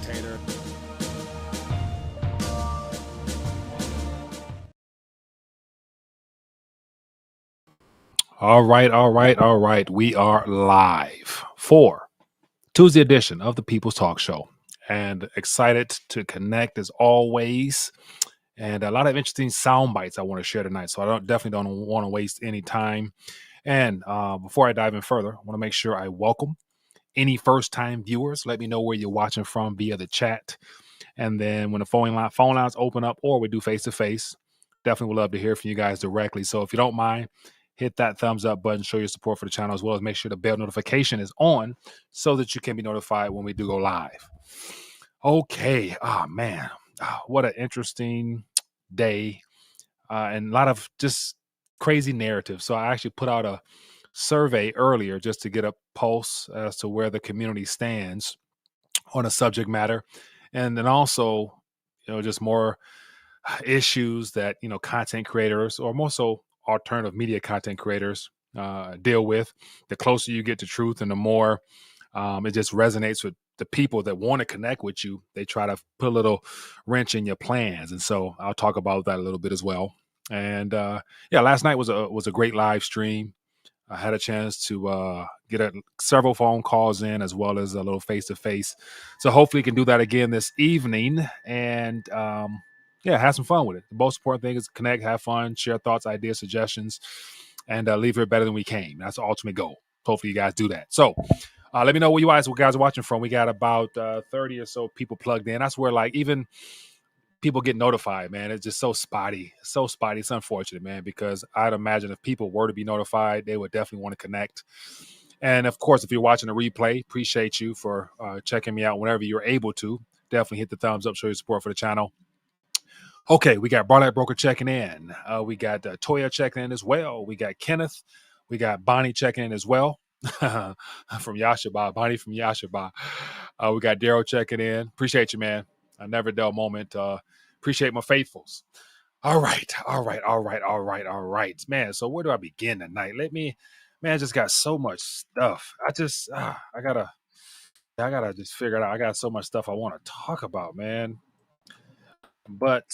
entertainer. All right. We are live for Tuesday edition of the People's Talk Show, and excited to connect as always. And a lot of interesting sound bites I want to share tonight. So I definitely don't want to waste any time. And before I dive in further, I want to make sure I welcome any first time viewers. Let me know where you're watching from via the chat. And then when the phone lines open up or we do face to face, definitely would love to hear from you guys directly. So if you don't mind, hit that thumbs up button, show your support for the channel, as well as make sure the bell notification is on so that you can be notified when we do go live. Okay. Man. What an interesting day, and a lot of just crazy narratives. So I actually put out a survey earlier just to get a pulse as to where the community stands on a subject matter. And then also, just more issues that, content creators, or more so alternative media content creators, deal with. The closer you get to truth and the more it just resonates with the people that want to connect with you. They try to put a little wrench in your plans. And so I'll talk about that a little bit as well. And yeah, last night was a great live stream. I had a chance to get several phone calls in, as well as a little face to face. So hopefully, we can do that again this evening, and yeah, have some fun with it. The most important thing is connect, have fun, share thoughts, ideas, suggestions, and leave here better than we came. That's the ultimate goal. Hopefully, you guys do that. So let me know where you guys are watching from. We got about 30 or so people plugged in. That's where even people get notified, man. It's just so spotty. It's unfortunate, man, because I'd imagine if people were to be notified, they would definitely want to connect. And of course, if you're watching a replay, appreciate you for checking me out whenever you're able to. Definitely hit the thumbs up, show your support for the channel. Okay, we got Barlight Broker checking in. We got Toya checking in as well. We got Kenneth. We got Bonnie checking in as well. From Yashaba, Bonnie from Yashaba. We got Daryl checking in. Appreciate you, man. A never dull moment. Appreciate my faithfuls. All right. Man, so where do I begin tonight? I just got so much stuff. I gotta just figure it out. I got so much stuff I want to talk about, man. But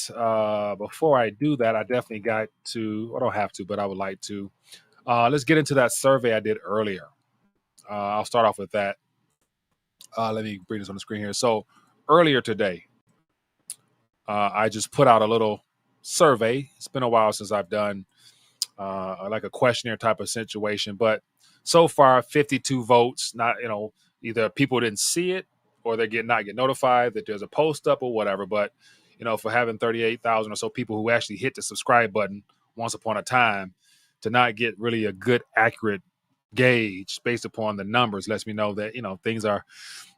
before I do that, I definitely got to, I don't have to, but I would like to. Let's get into that survey I did earlier. I'll start off with that. Let me bring this on the screen here. So earlier today, I just put out a little survey. It's been a while since I've done like a questionnaire type of situation, but so far 52 votes. Not, either people didn't see it or they not get notified that there's a post up or whatever. But for having 38,000 or so people who actually hit the subscribe button once upon a time, to not get really a good, accurate gauge based upon the numbers lets me know that things are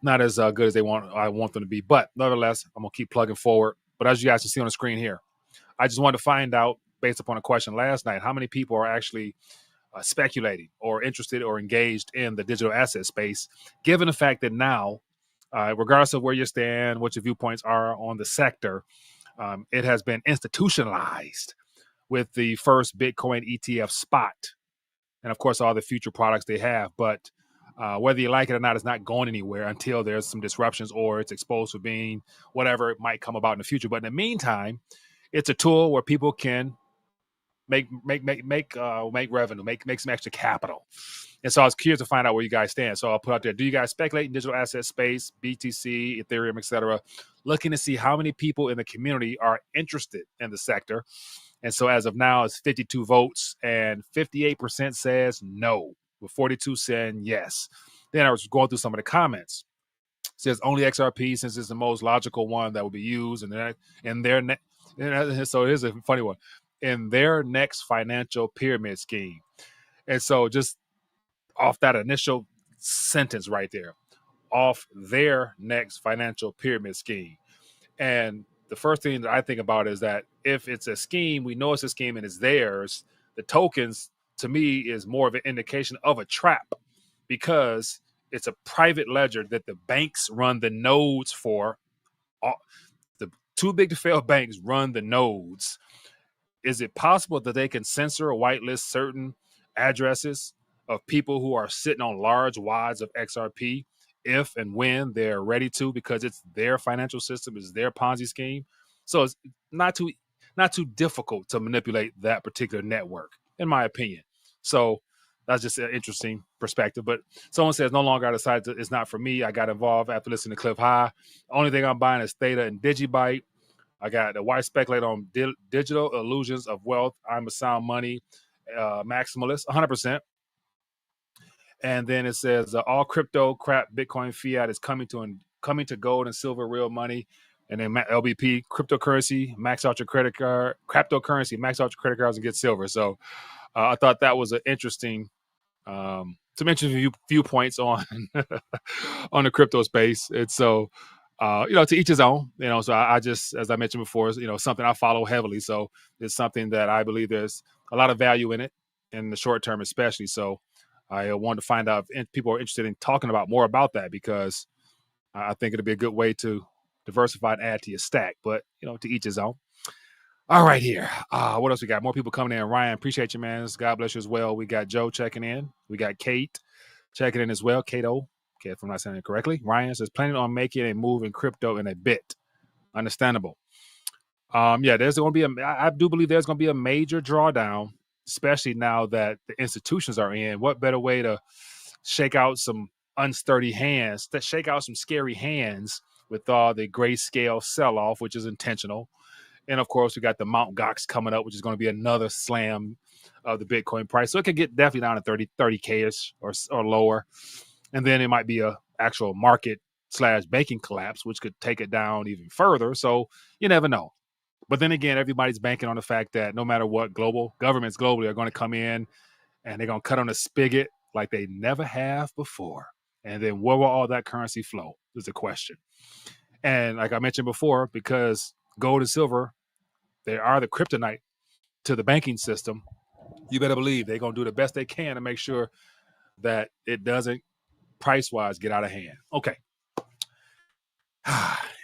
not as good as I want them to be. But nevertheless, I'm gonna keep plugging forward. But as you guys can see on the screen here, I just wanted to find out, based upon a question last night, how many people are actually speculating or interested or engaged in the digital asset space, given the fact that now, regardless of where you stand, what your viewpoints are on the sector, it has been institutionalized with the first Bitcoin ETF spot, and of course all the future products they have. But whether you like it or not, it's not going anywhere until there's some disruptions or it's exposed for being whatever it might come about in the future. But in the meantime, it's a tool where people can make revenue, make some extra capital. And so I was curious to find out where you guys stand. So I'll put out there, do you guys speculate in digital asset space, BTC, Ethereum, etc., looking to see how many people in the community are interested in the sector? And so as of now, it's 52 votes, and 58% says no, with 42 saying yes. Then I was going through some of the comments. It says only XRP, since it's the most logical one that will be used, and so here's a funny one, in their next financial pyramid scheme. And so just off that initial sentence right there, off their next financial pyramid scheme. And the first thing that I think about is that if it's a scheme, we know it's a scheme and it's theirs. The tokens, to me, is more of an indication of a trap, because it's a private ledger that the banks run the nodes for. The too big to fail banks run the nodes. Is it possible that they can censor or whitelist certain addresses of people who are sitting on large wads of XRP if and when they're ready to, because it's their financial system, it's their Ponzi scheme. So it's not too difficult to manipulate that particular network, in my opinion. So that's just an interesting perspective. But someone says, no longer I decided it's not for me. I got involved after listening to Cliff High. Only thing I'm buying is Theta and Digibyte. I got the white speculate on digital illusions of wealth. I'm a sound money maximalist, 100%. And then it says all crypto crap, Bitcoin fiat is coming to gold and silver, real money. And then LBP cryptocurrency, max out your credit card, cryptocurrency, max out your credit cards and get silver. So I thought that was an interesting, some interesting viewpoints on on the crypto space. And so, to each his own. So I just, as I mentioned before, something I follow heavily. So it's something that I believe there's a lot of value in it in the short term, especially. So I wanted to find out if people are interested in talking about more about that, because I think it'll be a good way to diversify and add to your stack. But to each his own. All right, here. What else we got? More people coming in. Ryan, appreciate you, man. God bless you as well. We got Joe checking in. We got Kate checking in as well. Kato. Okay, if I'm not saying it correctly. Ryan says, planning on making a move in crypto in a bit. Understandable. There's going to be I do believe there's going to be a major drawdown, especially now that the institutions are in. What better way to shake out some unsturdy hands, to shake out some scary hands with all the grayscale sell-off, which is intentional. And of course, we got the Mount Gox coming up, which is going to be another slam of the Bitcoin price. So it could get definitely down to 30K-ish or lower. And then it might be a actual market/banking collapse, which could take it down even further. So you never know. But then again, everybody's banking on the fact that no matter what, governments globally are going to come in and they're going to cut on the spigot like they never have before. And then where will all that currency flow is the question. And like I mentioned before, because gold and silver, they are the kryptonite to the banking system, you better believe they're going to do the best they can to make sure that it doesn't price-wise get out of hand. Okay.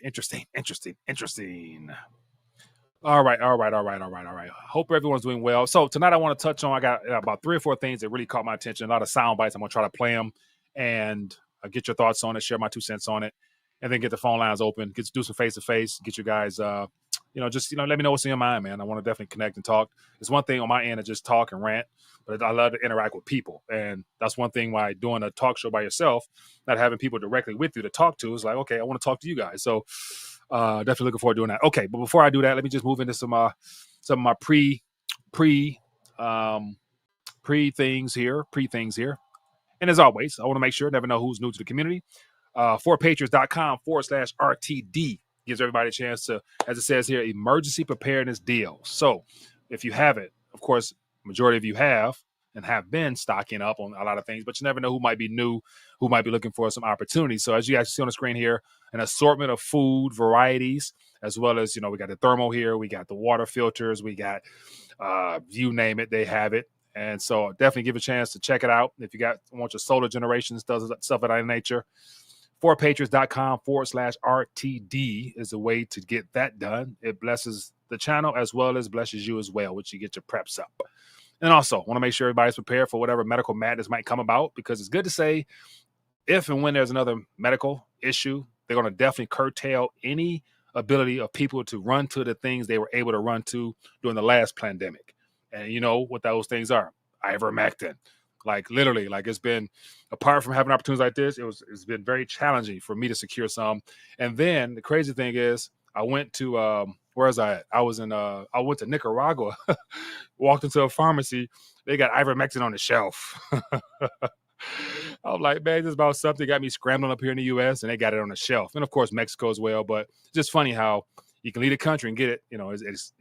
Interesting. All right. Hope everyone's doing well. So tonight I want to touch on, I got about 3 or 4 things that really caught my attention. A lot of sound bites. I'm going to try to play them and get your thoughts on it, share my 2 cents on it, and then get the phone lines open, do some face-to-face, get you guys, let me know what's in your mind, man. I want to definitely connect and talk. It's one thing on my end to just talk and rant, but I love to interact with people. And that's one thing why doing a talk show by yourself, not having people directly with you to talk to, is like, okay, I want to talk to you guys. So definitely looking forward to doing that. Okay, but before I do that, let me just move into some of my pre things here. And as always, I want to make sure, never know who's new to the community. forpatriots.com/RTD gives everybody a chance to, as it says here, emergency preparedness deal. So if you have it, of course, majority of you have and have been stocking up on a lot of things, but you never know who might be new, who might be looking for some opportunities. So as you guys see on the screen here, an assortment of food varieties, as well as, we got the thermal here, we got the water filters, we got, you name it, they have it. And so definitely give a chance to check it out. If you want your solar generation, stuff of that nature, forpatriots.com/RTD is a way to get that done. It blesses the channel as well as blesses you as well, which you get your preps up. And also want to make sure everybody's prepared for whatever medical madness might come about, because it's good to say if and when there's another medical issue, they're going to definitely curtail any ability of people to run to the things they were able to run to during the last pandemic. And you know what those things are? Ivermectin. Like literally, like it's been, apart from having opportunities like this, it's been very challenging for me to secure some. And then the crazy thing is, I went to where was I at? I went to Nicaragua, walked into a pharmacy, they got ivermectin on the shelf. I was like, man, this is about something got me scrambling up here in the US, and they got it on the shelf. And of course Mexico as well. But it's just funny how you can leave the country and get it, it's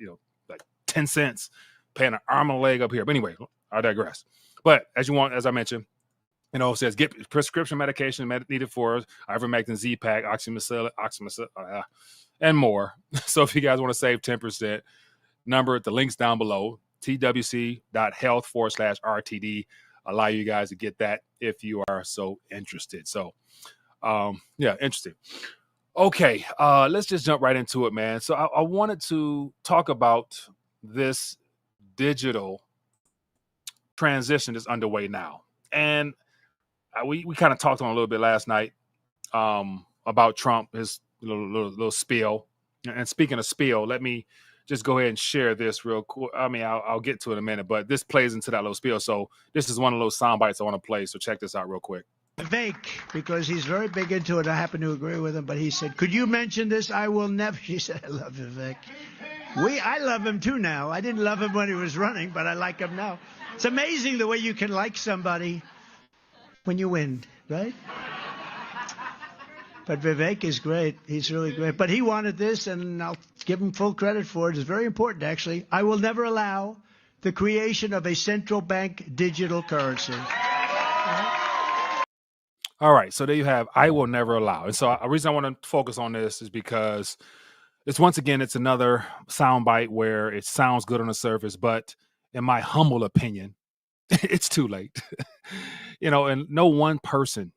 like 10 cents, paying an arm and a leg up here. But anyway, I digress. But as I mentioned, it says get prescription medication needed for ivermectin, Z-Pack, oxymicillin, and more. So if you guys want to save 10%, the link's down below, twc.health/RTD. Allow you guys to get that if you are so interested. So, interesting. Okay, let's just jump right into it, man. So I wanted to talk about this digital transition that's underway now. And we kind of talked on a little bit last night. about Trump, his little spiel. And speaking of spiel, let me just go ahead and share this real quick. I mean, I'll get to it in a minute, but this plays into that little spiel. So this is one of those sound bites I want to play. So check this out real quick. Fake, because he's very big into it. I happen to agree with him, but he said, "Could you mention this? I will never." She said, "I love Vivek. I love him too now. I didn't love him when he was running, but I like him now." It's amazing the way you can like somebody when you win, right? But Vivek is great. He's really great. But he wanted this, and I'll give him full credit for it. It's very important, actually. I will never allow the creation of a central bank digital currency. All right, so there you have, I will never allow. And so the reason I want to focus on this is because once again, it's another soundbite where it sounds good on the surface, but in my humble opinion, it's too late. And no one person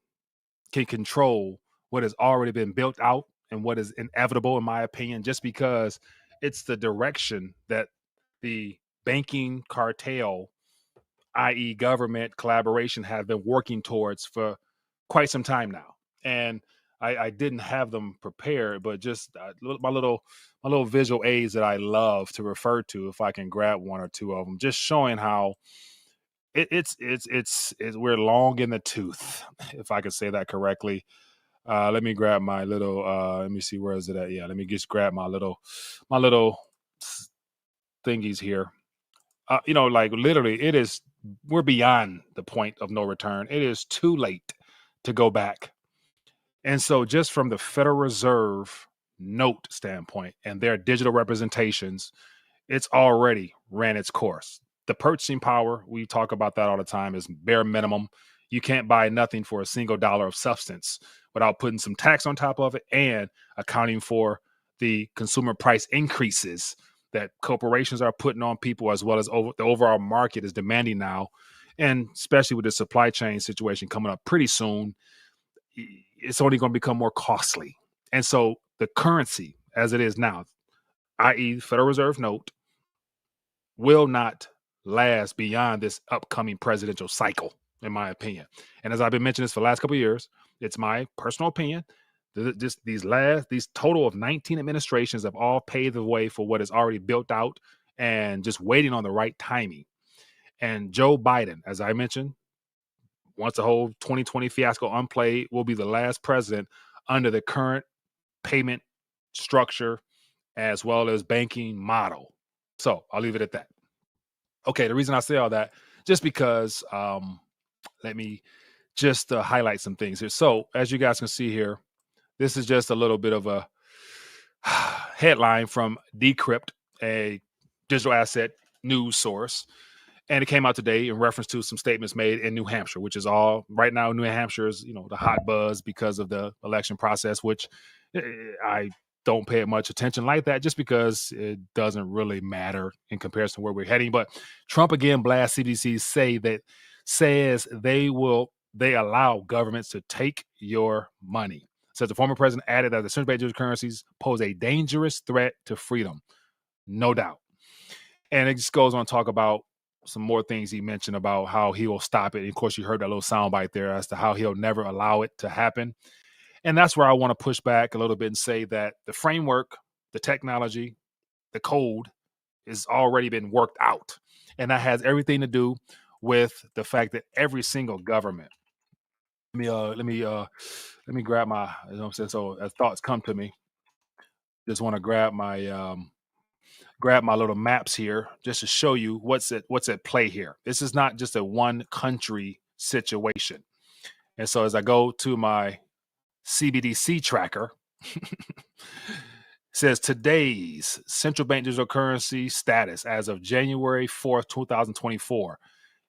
can control what has already been built out and what is inevitable, in my opinion, just because it's the direction that the banking cartel, i.e. government collaboration, have been working towards for quite some time now. And I didn't have them prepared, but just my little visual aids that I love to refer to, if I can grab one or two of them, just showing how it's we're long in the tooth, if I could say that correctly. Let me grab my little let me see, where is it at? Yeah, let me just grab my little thingies here. Like literally, we're beyond the point of no return. It is too late to go back. And so just from the Federal Reserve note standpoint and their digital representations, it's already ran its course. The purchasing power, we talk about that all the time, is bare minimum. You can't buy nothing for a single dollar of substance without putting some tax on top of it and accounting for the consumer price increases that corporations are putting on people, as well as the overall market is demanding now. And especially with the supply chain situation coming up pretty soon, it's only going to become more costly. And so the currency as it is now, i.e. Federal Reserve note, will not last beyond this upcoming presidential cycle, in my opinion. And as I've been mentioning this for the last couple of years, it's my personal opinion. These total of 19 administrations have all paved the way for what is already built out and just waiting on the right timing. And Joe Biden, as I mentioned, once the whole 2020 fiasco unplayed, will be the last president under the current payment structure as well as banking model. So I'll leave it at that. Okay, the reason I say all that, just because, let me just highlight some things here. So as you guys can see here, this is just a little bit of a headline from Decrypt, a digital asset news source. And it came out today in reference to some statements made in New Hampshire, which is all right now. New Hampshire is, the hot buzz because of the election process, which I don't pay much attention like that, just because it doesn't really matter in comparison to where we're heading. But Trump again blasts CBDCs, says they allow governments to take your money. Says the former president added that the central bank digital currencies pose a dangerous threat to freedom. No doubt. And it just goes on to talk about some more things he mentioned about how he will stop it. And of course, you heard that little soundbite there as to how he'll never allow it to happen. And that's where I want to push back a little bit and say that the framework, the technology, the code has already been worked out. And that has everything to do with the fact that every single government. Let me grab my, so as thoughts come to me, just want to grab my little maps here just to show you what's at play here. This is not just a one country situation. And so as I go to my CBDC tracker, says today's central bank digital currency status as of January 4th, 2024.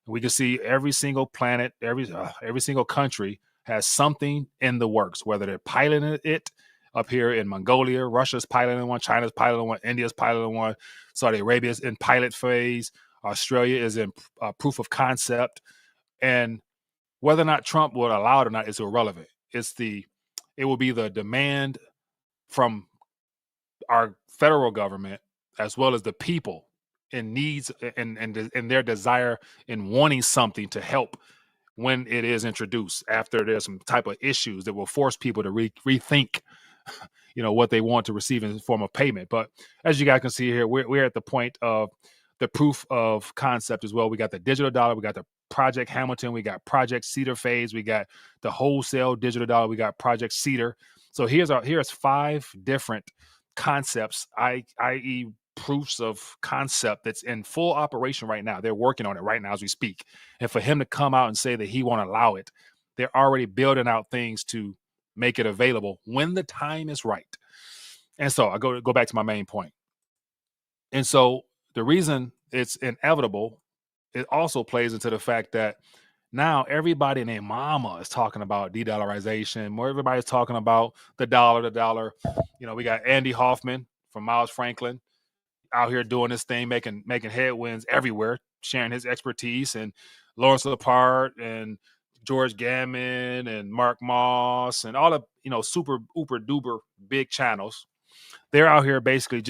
We can see every single planet, every single country has something in the works, whether they're piloting it up here in Mongolia, Russia's piloting one, China's piloting one, India's piloting one, Saudi Arabia's in pilot phase, Australia is in proof of concept. And whether or not Trump will allow it or not is irrelevant. It will be the demand from our federal government as well as the people in needs and their desire in wanting something to help when it is introduced, after there's some type of issues that will force people to rethink, what they want to receive in the form of payment. But as you guys can see here, we're at the point of the proof of concept as well. We got the digital dollar, we got the Project Hamilton, we got Project Cedar phase, we got the wholesale digital dollar, we got Project Cedar. So here's 5 different concepts, i.e. proofs of concept that's in full operation right now. They're working on it right now as we speak. And for him to come out and say that he won't allow it, they're already building out things to make it available when the time is right. And so I go back to my main point. And so the reason it's inevitable, it also plays into the fact that now everybody and their mama is talking about de-dollarization. More everybody's talking about the dollar. We got Andy Hoffman from Miles Franklin out here doing this thing, making headwinds everywhere, sharing his expertise, and Lawrence Lepard and George Gammon and Mark Moss and all the super uber duper big channels. They're out here basically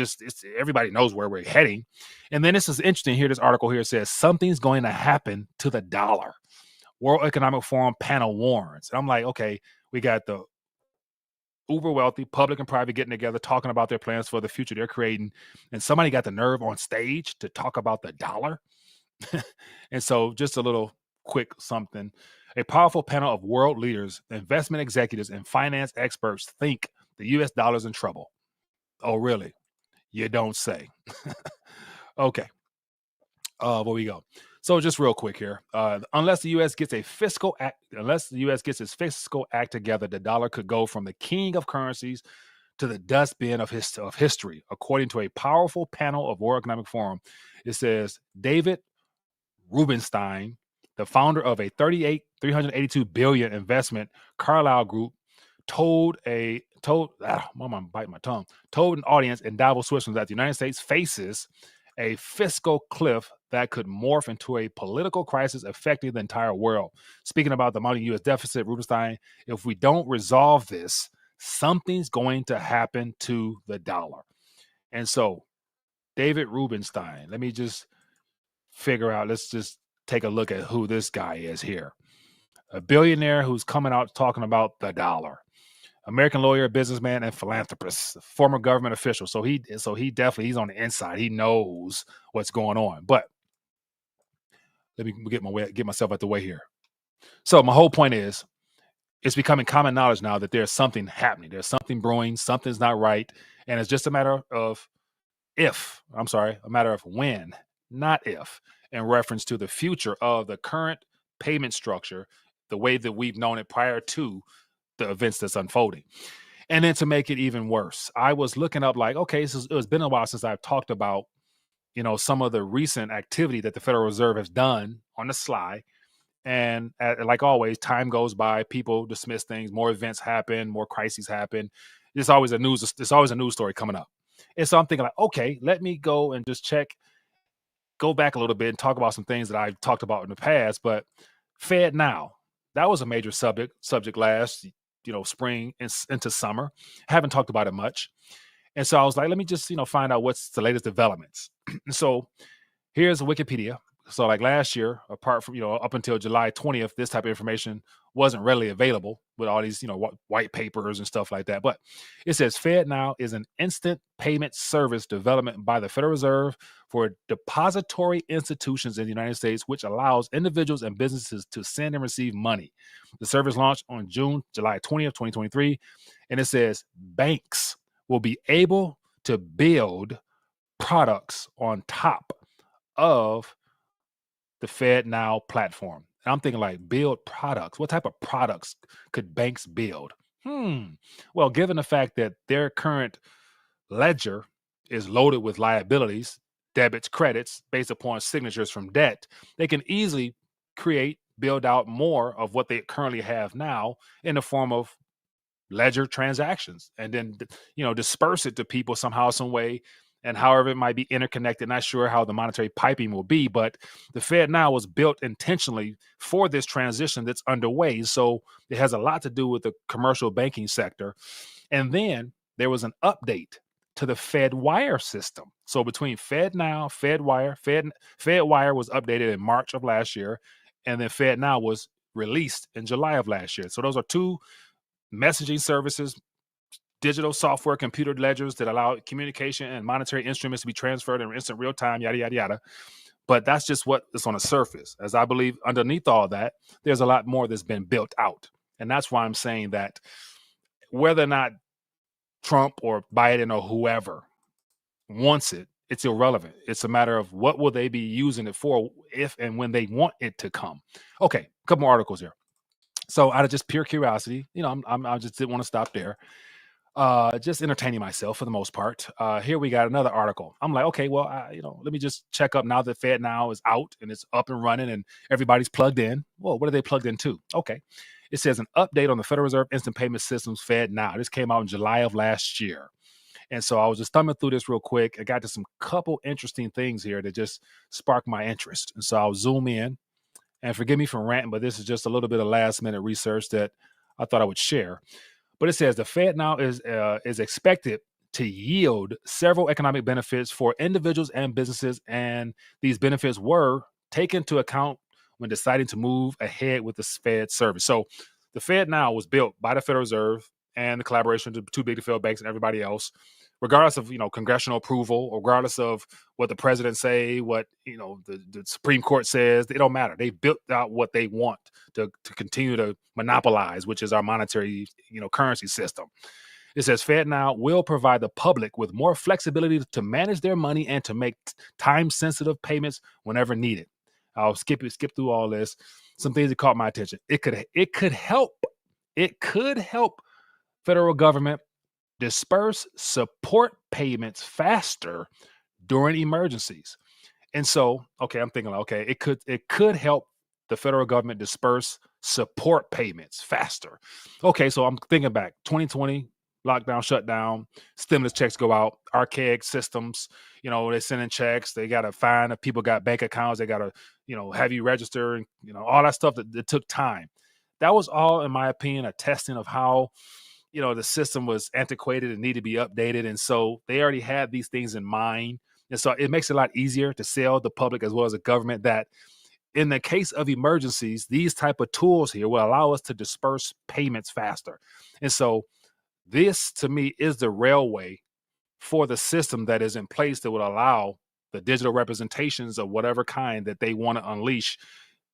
everybody knows where we're heading. And then this is interesting here. This article here says something's going to happen to the dollar. World Economic Forum panel warns. And I'm like, okay, we got the uber wealthy, public and private, getting together, talking about their plans for the future they're creating. And somebody got the nerve on stage to talk about the dollar. And so just a little quick something. A powerful panel of world leaders, investment executives, and finance experts think the U.S. dollar's in trouble. Oh, really? You don't say. Okay. Where we go. So just real quick here, unless the U.S. gets its fiscal act together, the dollar could go from the king of currencies to the dustbin of history, according to a powerful panel of World Economic Forum. It says David Rubenstein, the founder of a $382 billion investment Carlyle Group, told an audience in Davos, Switzerland, that the United States faces a fiscal cliff that could morph into a political crisis affecting the entire world. Speaking about the mounting U.S. deficit, Rubenstein, if we don't resolve this, something's going to happen to the dollar. And so, David Rubenstein, let me just let's just take a look at who this guy is here. A billionaire who's coming out talking about the dollar. American lawyer, businessman, and philanthropist, former government official. So he definitely, he's on the inside. He knows what's going on. But let me get myself out the way here. So my whole point is, it's becoming common knowledge now that there's something happening. There's something brewing. Something's not right. And it's just a matter of when, not if, in reference to the future of the current payment structure, the way that we've known it prior to the events that's unfolding. And then to make it even worse, I was looking up like, okay, it's been a while since I've talked about, some of the recent activity that the Federal Reserve has done on the sly. And like always, time goes by, people dismiss things, more events happen, more crises happen. There's always a news story coming up. And so I'm thinking like, okay, let me go and just go back a little bit and talk about some things that I've talked about in the past. But FedNow, that was a major subject last spring into summer. Haven't talked about it much. And so I was like, let me just, find out what's the latest developments. So here's Wikipedia. So like last year, apart from, up until July 20th, this type of information wasn't readily available with all these, white papers and stuff like that. But it says FedNow is an instant payment service development by the Federal Reserve for depository institutions in the United States, which allows individuals and businesses to send and receive money. The service launched on July 20th, 2023. And it says banks will be able to build products on top of the FedNow platform. And I'm thinking like, build products. What type of products could banks build? Well, given the fact that their current ledger is loaded with liabilities, debits, credits, based upon signatures from debt, they can easily build out more of what they currently have now in the form of ledger transactions, and then disperse it to people somehow, some way, and however it might be interconnected. Not sure how the monetary piping will be, but the FedNow was built intentionally for this transition that's underway. So it has a lot to do with the commercial banking sector. And then there was an update to the FedWire system. So between FedNow, FedWire was updated in March of last year, and then FedNow was released in July of last year. So those are two messaging services, digital software, computer ledgers that allow communication and monetary instruments to be transferred in instant real time, yada, yada, yada. But that's just what is on the surface. As I believe underneath all that, there's a lot more that's been built out. And that's why I'm saying that whether or not Trump or Biden or whoever wants it, it's irrelevant. It's a matter of what will they be using it for if and when they want it to come. Okay, a couple more articles here. So out of just pure curiosity, I just didn't want to stop there. Just entertaining myself for the most part. Here we got another article. I'm like, okay, well, let me just check up now that FedNow is out and it's up and running and everybody's plugged in. Well, what are they plugged into? Okay. It says an update on the Federal Reserve Instant Payment Systems FedNow. This came out in July of last year. And so I was just thumbing through this real quick. I got to some couple interesting things here that just sparked my interest. And so I'll zoom in, and forgive me for ranting, but this is just a little bit of last minute research that I thought I would share. But it says the FedNow is expected to yield several economic benefits for individuals and businesses, and these benefits were taken into account when deciding to move ahead with the Fed service. So the FedNow was built by the Federal Reserve and the collaboration of too big to fail banks and everybody else, regardless of congressional approval, regardless of what the president say, what the Supreme Court says. It don't matter. They built out what they want to continue to monopolize, which is our monetary currency system. It says FedNow will provide the public with more flexibility to manage their money and to make time-sensitive payments whenever needed. I'll skip through all this. Some things that caught my attention. It could help federal government disperse support payments faster during emergencies. And so, okay, I'm thinking, okay, it could help the federal government disperse support payments faster. Okay, so I'm thinking back, 2020, lockdown, shutdown, stimulus checks go out, archaic systems, they send in checks, they got to find if people got bank accounts, they got to, have you register, and, all that stuff that took time. That was all, in my opinion, a testing of how, the system was antiquated and needed to be updated. And so they already had these things in mind. And so it makes it a lot easier to sell the public as well as the government that in the case of emergencies, these type of tools here will allow us to disperse payments faster. And so this, to me, is the railway for the system that is in place that would allow the digital representations of whatever kind that they want to unleash,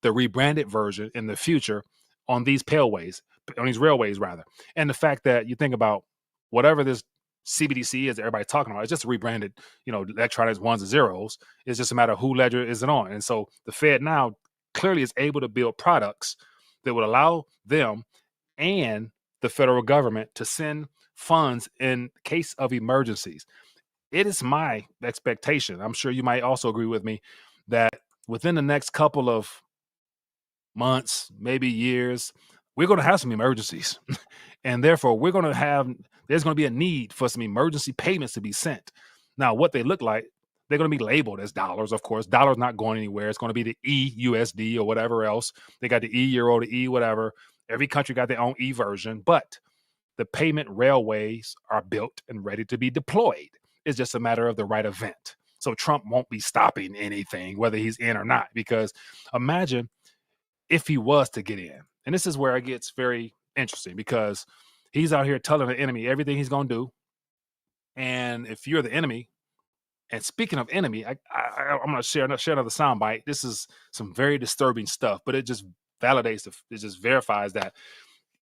the rebranded version in the future on these railways rather. And the fact that you think about whatever this CBDC is that everybody's talking about, it's just a rebranded, electronics ones and zeros. It's just a matter of who ledger is it on. And so the Fed now clearly is able to build products that would allow them and the federal government to send funds in case of emergencies. It is my expectation, I'm sure you might also agree with me, that within the next couple of months, maybe years, we're going to have some emergencies. And therefore, there's going to be a need for some emergency payments to be sent. Now, what they look like, they're going to be labeled as dollars, of course. Dollars not going anywhere. It's going to be the EUSD or whatever else. They got the E-Euro, the E whatever. Every country got their own E version. But the payment railways are built and ready to be deployed. It's just a matter of the right event. So Trump won't be stopping anything, whether he's in or not. Because imagine if he was to get in. And this is where it gets very interesting because he's out here telling the enemy everything he's going to do. And if you're the enemy, and speaking of enemy, I'm going to share another soundbite. This is some very disturbing stuff, but it just validates, it just verifies that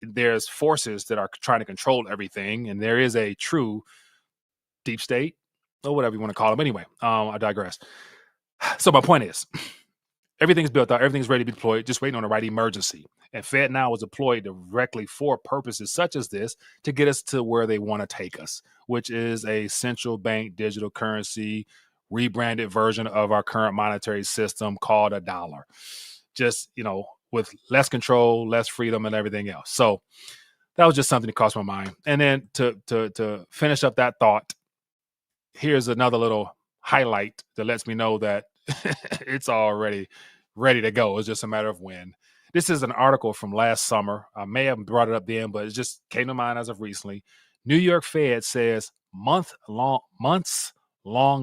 there's forces that are trying to control everything. And there is a true deep state or whatever you want to call them. Anyway, I digress. So my point is, everything's built out. Everything's ready to be deployed, just waiting on the right emergency. And FedNow was deployed directly for purposes such as this to get us to where they want to take us, which is a central bank digital currency, rebranded version of our current monetary system called a dollar. Just, with less control, less freedom, and everything else. So that was just something that crossed my mind. And then to finish up that thought, here's another little highlight that lets me know that it's already ready to go. It's just a matter of when. This is an article from last summer. I may have brought it up then, but it just came to mind as of recently. New York Fed says months-long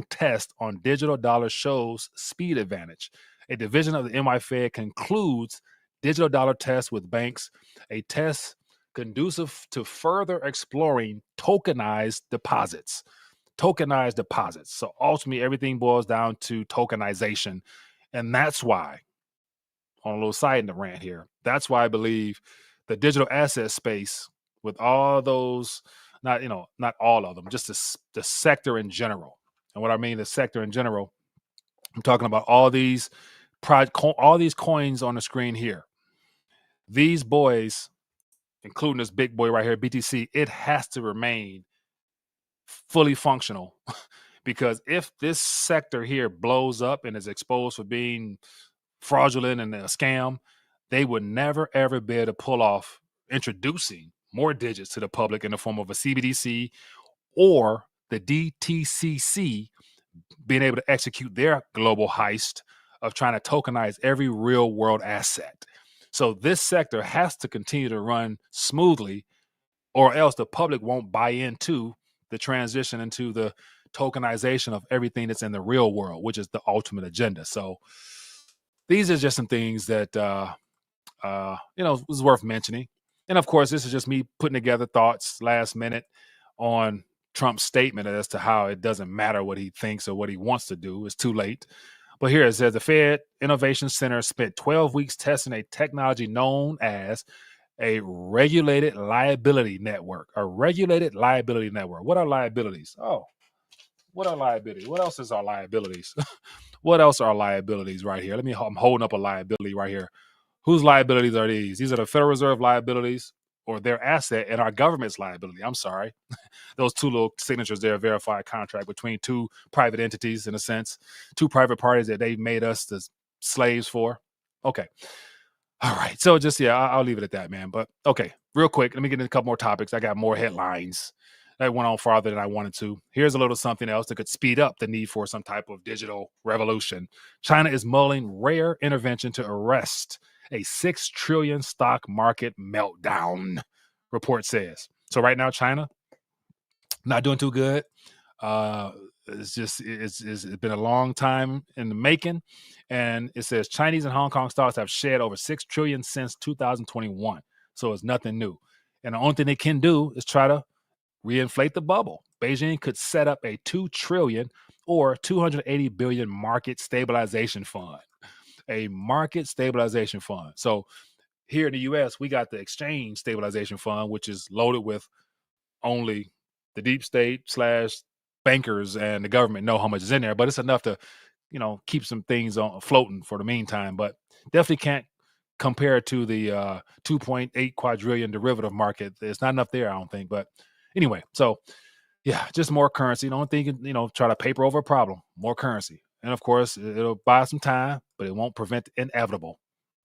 test on digital dollar shows speed advantage. A division of the NY Fed concludes digital dollar test with banks, a test conducive to further exploring tokenized deposits. Tokenized deposits. So ultimately, everything boils down to tokenization. And that's why, on a little side rant here, that's why I believe the digital asset space, with all those, not all of them, just the sector in general. And what I mean, the sector in general, I'm talking about all these coins on the screen here. These boys, including this big boy right here, BTC, it has to remain fully functional because if this sector here blows up and is exposed for being fraudulent and a scam, they would never ever be able to pull off introducing more digits to the public in the form of a CBDC or the DTCC being able to execute their global heist of trying to tokenize every real world asset. So this sector has to continue to run smoothly, or else the public won't buy into the transition into the tokenization of everything that's in the real world, which is the ultimate agenda. So these are just some things that was worth mentioning. And of course, this is just me putting together thoughts last minute on Trump's statement as to how it doesn't matter what he thinks or what he wants to do. It's too late. But here it says the Fed Innovation Center spent 12 weeks testing a technology known as a regulated liability network. A regulated liability network. What are liabilities? Oh, what are liabilities? What else is our liabilities? What else are liabilities right here? I'm holding up a liability right here. Whose liabilities are these? These are the Federal Reserve liabilities, or their asset, and our government's liability. I'm sorry. Those two little signatures there, verified contract between two private entities, in a sense, two private parties that they made us the slaves for. Okay. All right. So just, I'll leave it at that, man. But okay, real quick, let me get into a couple more topics. I got more headlines that went on farther than I wanted to. Here's a little something else that could speed up the need for some type of digital revolution. China is mulling rare intervention to arrest a 6 trillion stock market meltdown, report says. So right now, China, not doing too good. It's been a long time in the making. And it says Chinese and Hong Kong stocks have shed over 6 trillion since 2021. So it's nothing new. And the only thing they can do is try to reinflate the bubble. Beijing could set up a 2 trillion or 280 billion market stabilization fund. A market stabilization fund. So here in the US, we got the exchange stabilization fund, which is loaded with only the deep state / bankers and the government know how much is in there, but it's enough to, keep some things on floating for the meantime, but definitely can't compare to the 2.8 quadrillion derivative market. There's not enough there, I don't think. But anyway, so yeah, just more currency. The only thing you can, try to paper over a problem, more currency. And of course, it'll buy some time, but it won't prevent the inevitable,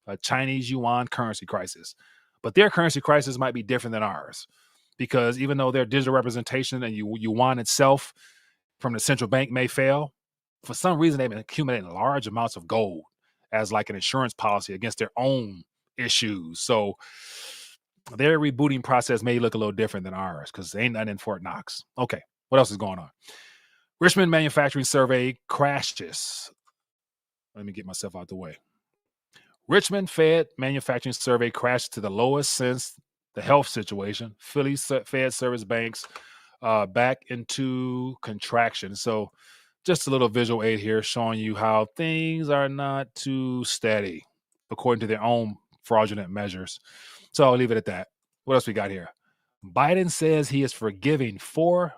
a Chinese yuan currency crisis. But their currency crisis might be different than ours, because even though their digital representation and yuan itself from the central bank may fail, for some reason they've been accumulating large amounts of gold as like an insurance policy against their own issues. So their rebooting process may look a little different than ours because they ain't nothing in Fort Knox. Okay, what else is going on? Richmond manufacturing survey crashes. Let me get myself out the way. Richmond Fed manufacturing survey crashed to the lowest since the health situation. Philly Fed service banks back into contraction. So just a little visual aid here showing you how things are not too steady according to their own fraudulent measures. So I'll leave it at that. What else we got here? Biden says he is forgiving $5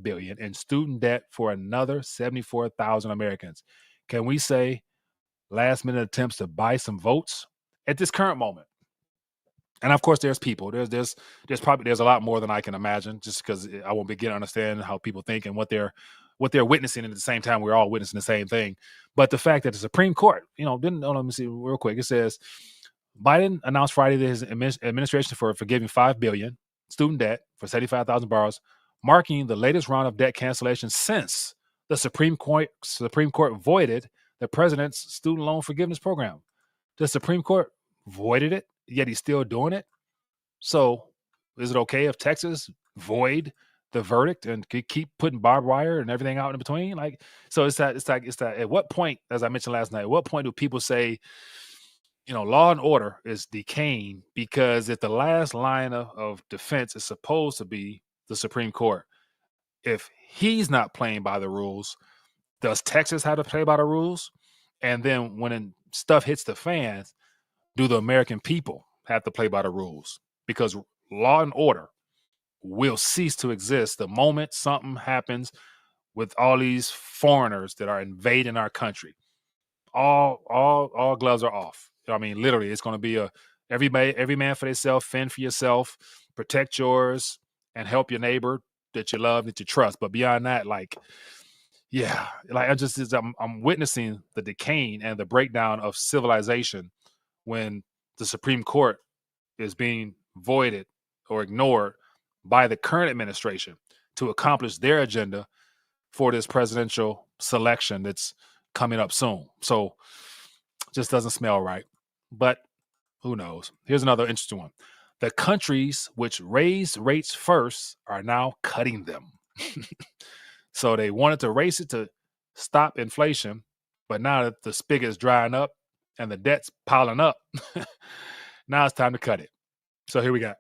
billion in student debt for another 74,000 Americans. Can we say last minute attempts to buy some votes at this current moment? And of course, there's people. There's a lot more than I can imagine, just because I won't begin to understand how people think and what they're witnessing. And at the same time, we're all witnessing the same thing. But the fact that the Supreme Court, let me see real quick. It says Biden announced Friday that his administration for forgiving $5 billion student debt for 75,000 borrowers, marking the latest round of debt cancellation since the Supreme Court voided the president's student loan forgiveness program. The Supreme Court voided it, yet he's still doing it. So is it okay if Texas void the verdict and keep putting barbed wire and everything out in between? Like, so it's that at what point, as I mentioned last night, at what point do people say law and order is decaying because if the last line of defense is supposed to be the Supreme Court, if he's not playing by the rules, does Texas have to play by the rules? And then when stuff hits the fans, do the American people have to play by the rules? Because law and order will cease to exist the moment something happens with all these foreigners that are invading our country. All gloves are off. I mean, literally, it's going to be every man for themselves, fend for yourself, protect yours, and help your neighbor that you love, that you trust. But beyond that, I'm witnessing the decaying and the breakdown of civilization when the Supreme Court is being voided or ignored by the current administration to accomplish their agenda for this presidential selection that's coming up soon. So just doesn't smell right. But who knows? Here's another interesting one. The countries which raised rates first are now cutting them. So they wanted to raise it to stop inflation, but now that the spigot is drying up and the debt's piling up, now it's time to cut it. So here we got,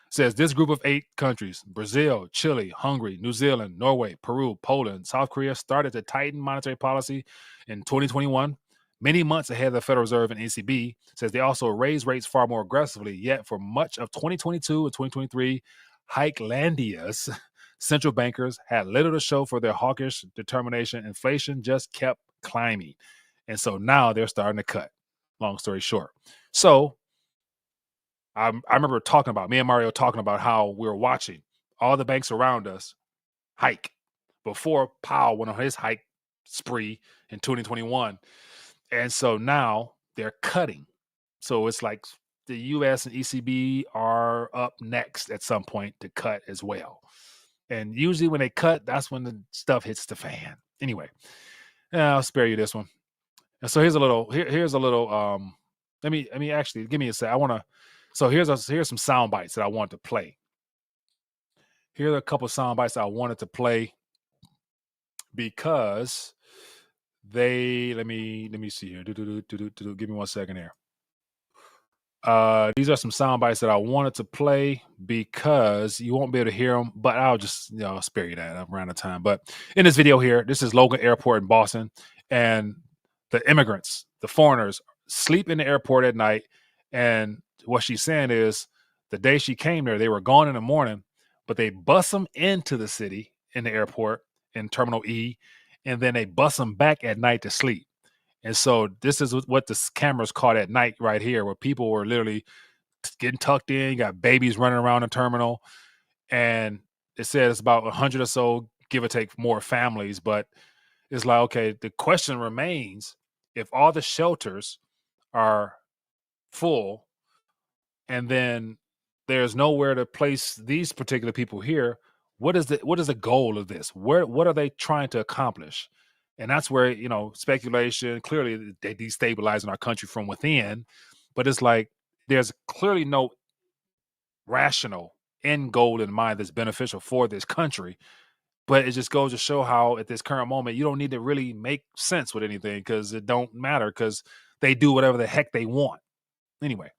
says this group of 8 countries, Brazil, Chile, Hungary, New Zealand, Norway, Peru, Poland, South Korea, started to tighten monetary policy in 2021, many months ahead of the Federal Reserve and ECB. Says they also raised rates far more aggressively, yet for much of 2022 and 2023, Hikelandia's central bankers had little to show for their hawkish determination. Inflation just kept climbing. And so now they're starting to cut. Long story short. So I remember me and Mario talking about how we were watching all the banks around us hike before Powell went on his hike spree in 2021. And so now they're cutting. So it's like the US and ECB are up next at some point to cut as well. And usually when they cut, that's when the stuff hits the fan. Anyway, I'll spare you this one. And so here's a little, let me actually, give me a sec. So here's some sound bites that I want to play. Here are a couple of sound bites I wanted to play because let me see here. Give me 1 second here. These are some sound bites that I wanted to play because you won't be able to hear them, but I'll just, spare you that. I'm around the time. But in this video here, this is Logan Airport in Boston, and the immigrants, the foreigners, sleep in the airport at night. And what she's saying is the day she came there, they were gone in the morning, but they bus them into the city in the airport in Terminal E, and then they bus them back at night to sleep. And so this is what the cameras caught at night right here, where people were literally getting tucked in. You got babies running around the terminal. And it said it's about 100 or so, give or take, more families. But it's like, okay, the question remains, if all the shelters are full and then there's nowhere to place these particular people here, what is the goal of this? What are they trying to accomplish? And that's where, speculation, clearly they destabilizing our country from within, but it's like there's clearly no rational end goal in mind that's beneficial for this country. But it just goes to show how at this current moment, you don't need to really make sense with anything because it don't matter because they do whatever the heck they want. Anyway.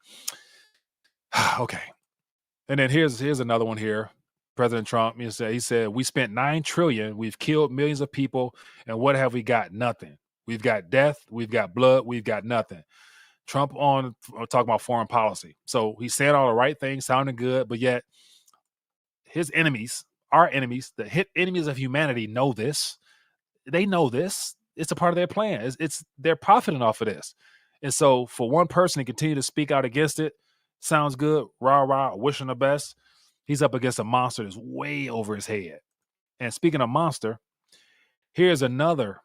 Okay. And then here's another one here. President Trump, he said, we spent $9 trillion. We've killed millions of people. And what have we got? Nothing. We've got death. We've got blood. We've got nothing. Trump talking about foreign policy. So he's saying all the right things, sounding good, but yet his enemies, our enemies, the enemies of humanity know this. They know this. It's a part of their plan. They're profiting off of this. And so for one person to continue to speak out against it, sounds good, rah, wishing the best. He's up against a monster that's way over his head. And speaking of monster, here's another.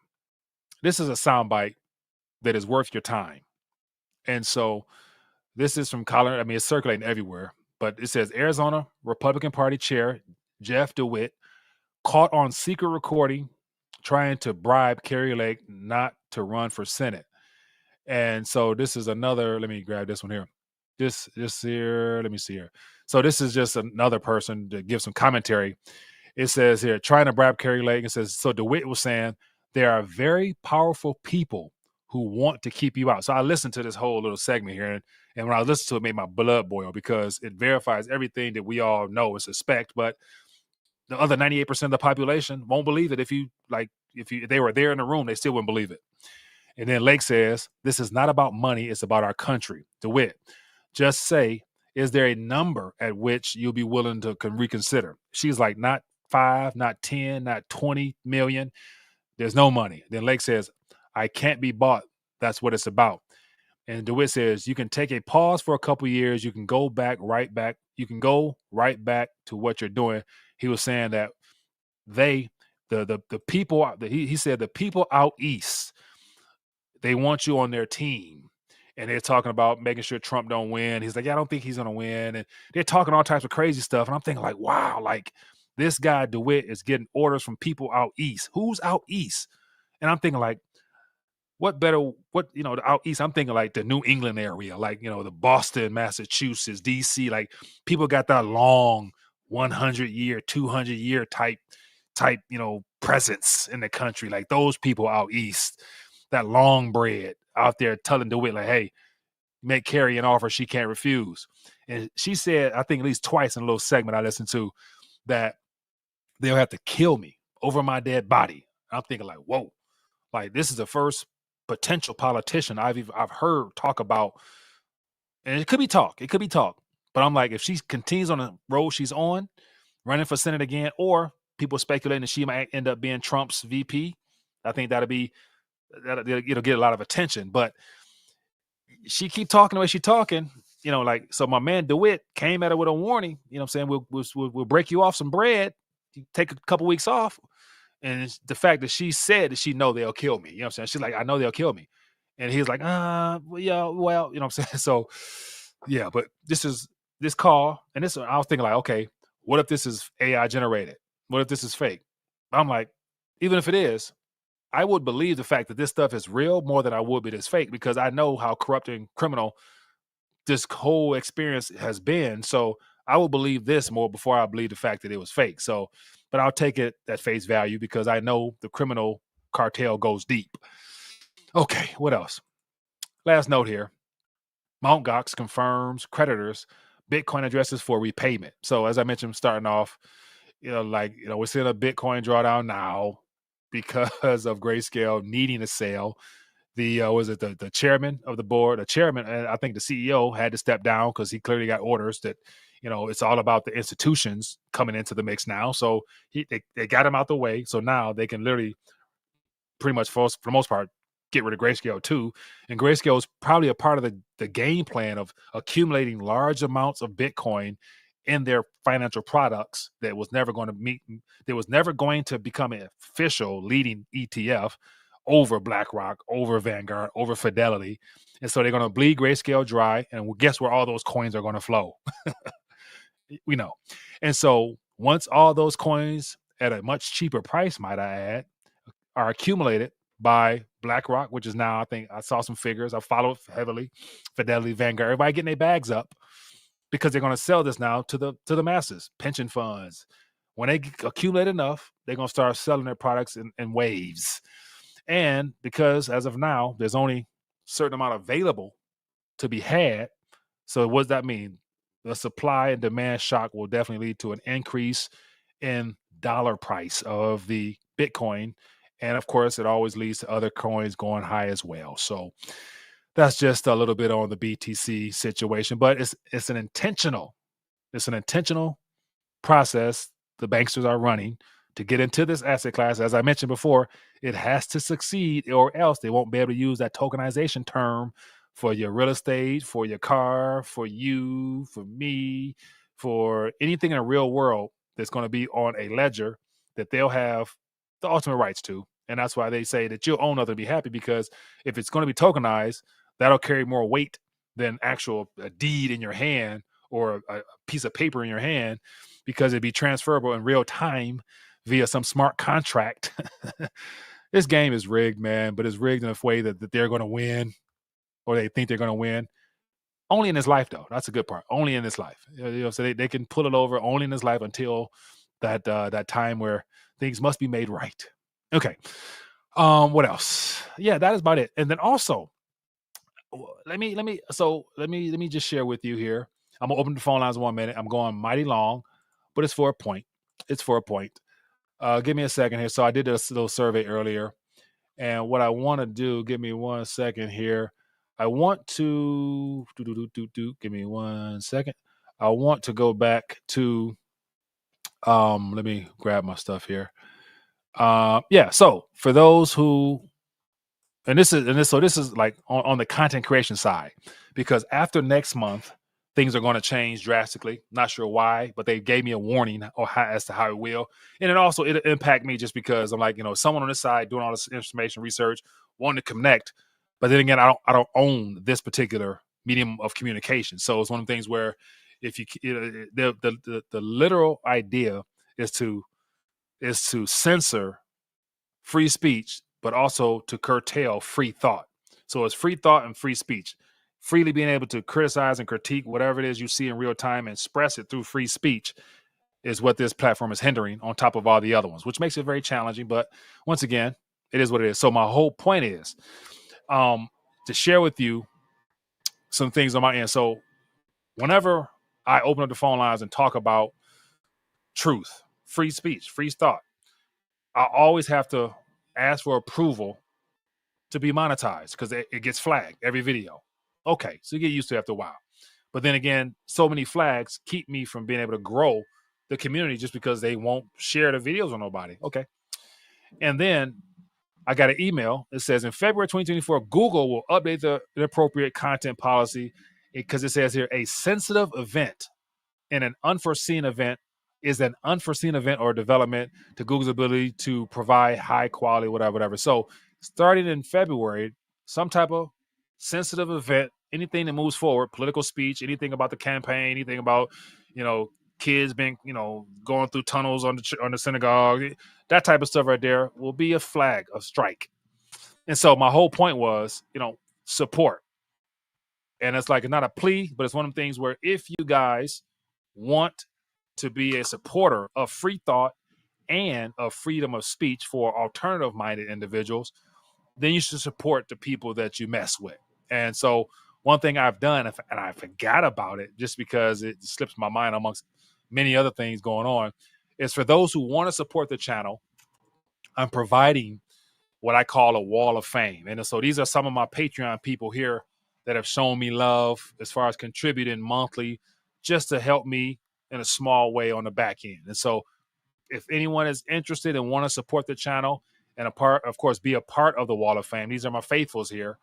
This is a soundbite that is worth your time. And so this is from Colin. I mean, it's circulating everywhere, but it says Arizona Republican Party Chair Jeff Dewit caught on secret recording trying to bribe Kari Lake not to run for Senate. And so this is another. Let me grab this one here. This here. Let me see here. So this is just another person to give some commentary. It says here, trying to bribe Kari Lake. It says, so DeWitt was saying there are very powerful people who want to keep you out. So I listened to this whole little segment here, and when I listened to it, it made my blood boil because it verifies everything that we all know and suspect. But the other 98% of the population won't believe it. If they were there in the room, they still wouldn't believe it. And then Lake says, this is not about money, it's about our country. DeWitt, just say, is there a number at which you'll be willing to reconsider? She's like, not 5, not 10, not 20 million. There's no money. Then Lake says, I can't be bought. That's what it's about. And DeWitt says, you can take a pause for a couple of years. You can go right back. You can go right back to what you're doing. He was saying that the people, he said the people out east, they want you on their team. And they're talking about making sure Trump don't win. He's like, yeah, I don't think he's going to win. And they're talking all types of crazy stuff. And I'm thinking like, wow, like this guy DeWitt is getting orders from people out east. Who's out east? And I'm thinking like, the out east, I'm thinking like the New England area, like, the Boston, Massachusetts, DC, like people got that long 100-year, 200-year type, presence in the country. Like those people out east, that long bread out there telling DeWitt like, hey, make Kari an offer she can't refuse. And she said, I think at least twice in a little segment I listened to, that they'll have to kill me over my dead body. I'm thinking like, whoa, like this is the first potential politician I've heard talk about, and it could be talk, but I'm like, if she continues on the road she's on, running for Senate again, or people speculating that she might end up being Trump's VP, I think that'll get a lot of attention. But she keep talking the way she's talking, so my man DeWitt came at her with a warning. I'm saying, we'll break you off some bread, you take a couple weeks off. And it's the fact that she said that she know they'll kill me. I'm saying? She's like, I know they'll kill me. And he's like, yeah, well, I'm saying? So, yeah, but this call, and I was thinking like, okay, what if this is AI generated? What if this is fake? I'm like, even if it is, I would believe the fact that this stuff is real more than I would be this fake, because I know how corrupt and criminal this whole experience has been. So I will believe this more before I believe the fact that it was fake. So, but I'll take it at face value because I know the criminal cartel goes deep. Okay, what else? Last note here. Mt. Gox confirms creditors Bitcoin addresses for repayment. So as I mentioned, starting off, we're seeing a Bitcoin drawdown now because of Grayscale needing to sell. The chairman of the board, and I think the CEO had to step down because he clearly got orders that, it's all about the institutions coming into the mix now. So they got him out the way. So now they can literally pretty much, for the most part, get rid of Grayscale too. And Grayscale is probably a part of the game plan of accumulating large amounts of Bitcoin in their financial products that was never going to become an official leading ETF over BlackRock, over Vanguard, over Fidelity. And so they're going to bleed Grayscale dry, and guess where all those coins are going to flow? We know. And so once all those coins at a much cheaper price, might I add, are accumulated by BlackRock, which is now, I think I saw some figures, I follow it heavily, Fidelity, Vanguard, everybody getting their bags up because they're going to sell this now to the masses, pension funds. When they accumulate enough, they're going to start selling their products in waves. And because as of now, there's only a certain amount available to be had. So what does that mean? The supply and demand shock will definitely lead to an increase in dollar price of the Bitcoin. And of course, it always leads to other coins going high as well. So that's just a little bit on the BTC situation, but it's an intentional process the banksters are running to get into this asset class. As I mentioned before, it has to succeed or else they won't be able to use that tokenization term for your real estate, for your car, for you, for me, for anything in the real world that's going to be on a ledger that they'll have the ultimate rights to. And that's why they say that you'll own other to be happy, because if it's going to be tokenized, that'll carry more weight than actual a deed in your hand or a piece of paper in your hand, because it'd be transferable in real time via some smart contract. This game is rigged, man, but it's rigged in a way that they're going to win, or they think they're going to win. Only in this life, though. That's a good part. Only in this life. So they can pull it over only in this life until that time where things must be made right. Okay. What else? Yeah, that is about it. And then also, let me just share with you here. I'm gonna open the phone lines in 1 minute. I'm going mighty long, but it's for a point. It's for a point. Give me a second here. So I did this little survey earlier, and what I want to do, give me 1 second here. I want to give me 1 second. I want to go back to let me grab my stuff here. Yeah, so for those who this is like on the content creation side, because after next month things are going to change drastically. Not sure why, but they gave me a warning as to how it will. And it also it'll impact me just because I'm like, someone on this side doing all this information research, wanting to connect, but then again, I don't own this particular medium of communication. So it's one of the things where if the literal idea is to censor free speech, but also to curtail free thought. So it's free thought and free speech. Freely being able to criticize and critique whatever it is you see in real time and express it through free speech is what this platform is hindering, on top of all the other ones, which makes it very challenging. But once again, it is what it is. So my whole point is to share with you some things on my end. So whenever I open up the phone lines and talk about truth, free speech, free thought, I always have to ask for approval to be monetized because it gets flagged every video. Okay, so you get used to it after a while. But then again, so many flags keep me from being able to grow the community just because they won't share the videos with nobody. Okay. And then I got an email. It says in February 2024, Google will update the appropriate content policy because it says here a sensitive event and an unforeseen event is an unforeseen event or development to Google's ability to provide high quality, whatever. So starting in February, some type of sensitive event, anything that moves forward, political speech, anything about the campaign, anything about, kids being, going through tunnels on the synagogue, that type of stuff right there will be a flag, a strike. And so my whole point was, support. And it's like, not a plea, but it's one of the things where if you guys want to be a supporter of free thought and of freedom of speech for alternative minded individuals, then you should support the people that you mess with. And so one thing I've done, and I forgot about it just because it slips my mind amongst many other things going on, is for those who want to support the channel, I'm providing what I call a wall of fame. And so these are some of my Patreon people here that have shown me love as far as contributing monthly just to help me in a small way on the back end. And so if anyone is interested and want to support the channel and of course, be a part of the wall of fame, these are my faithfuls here.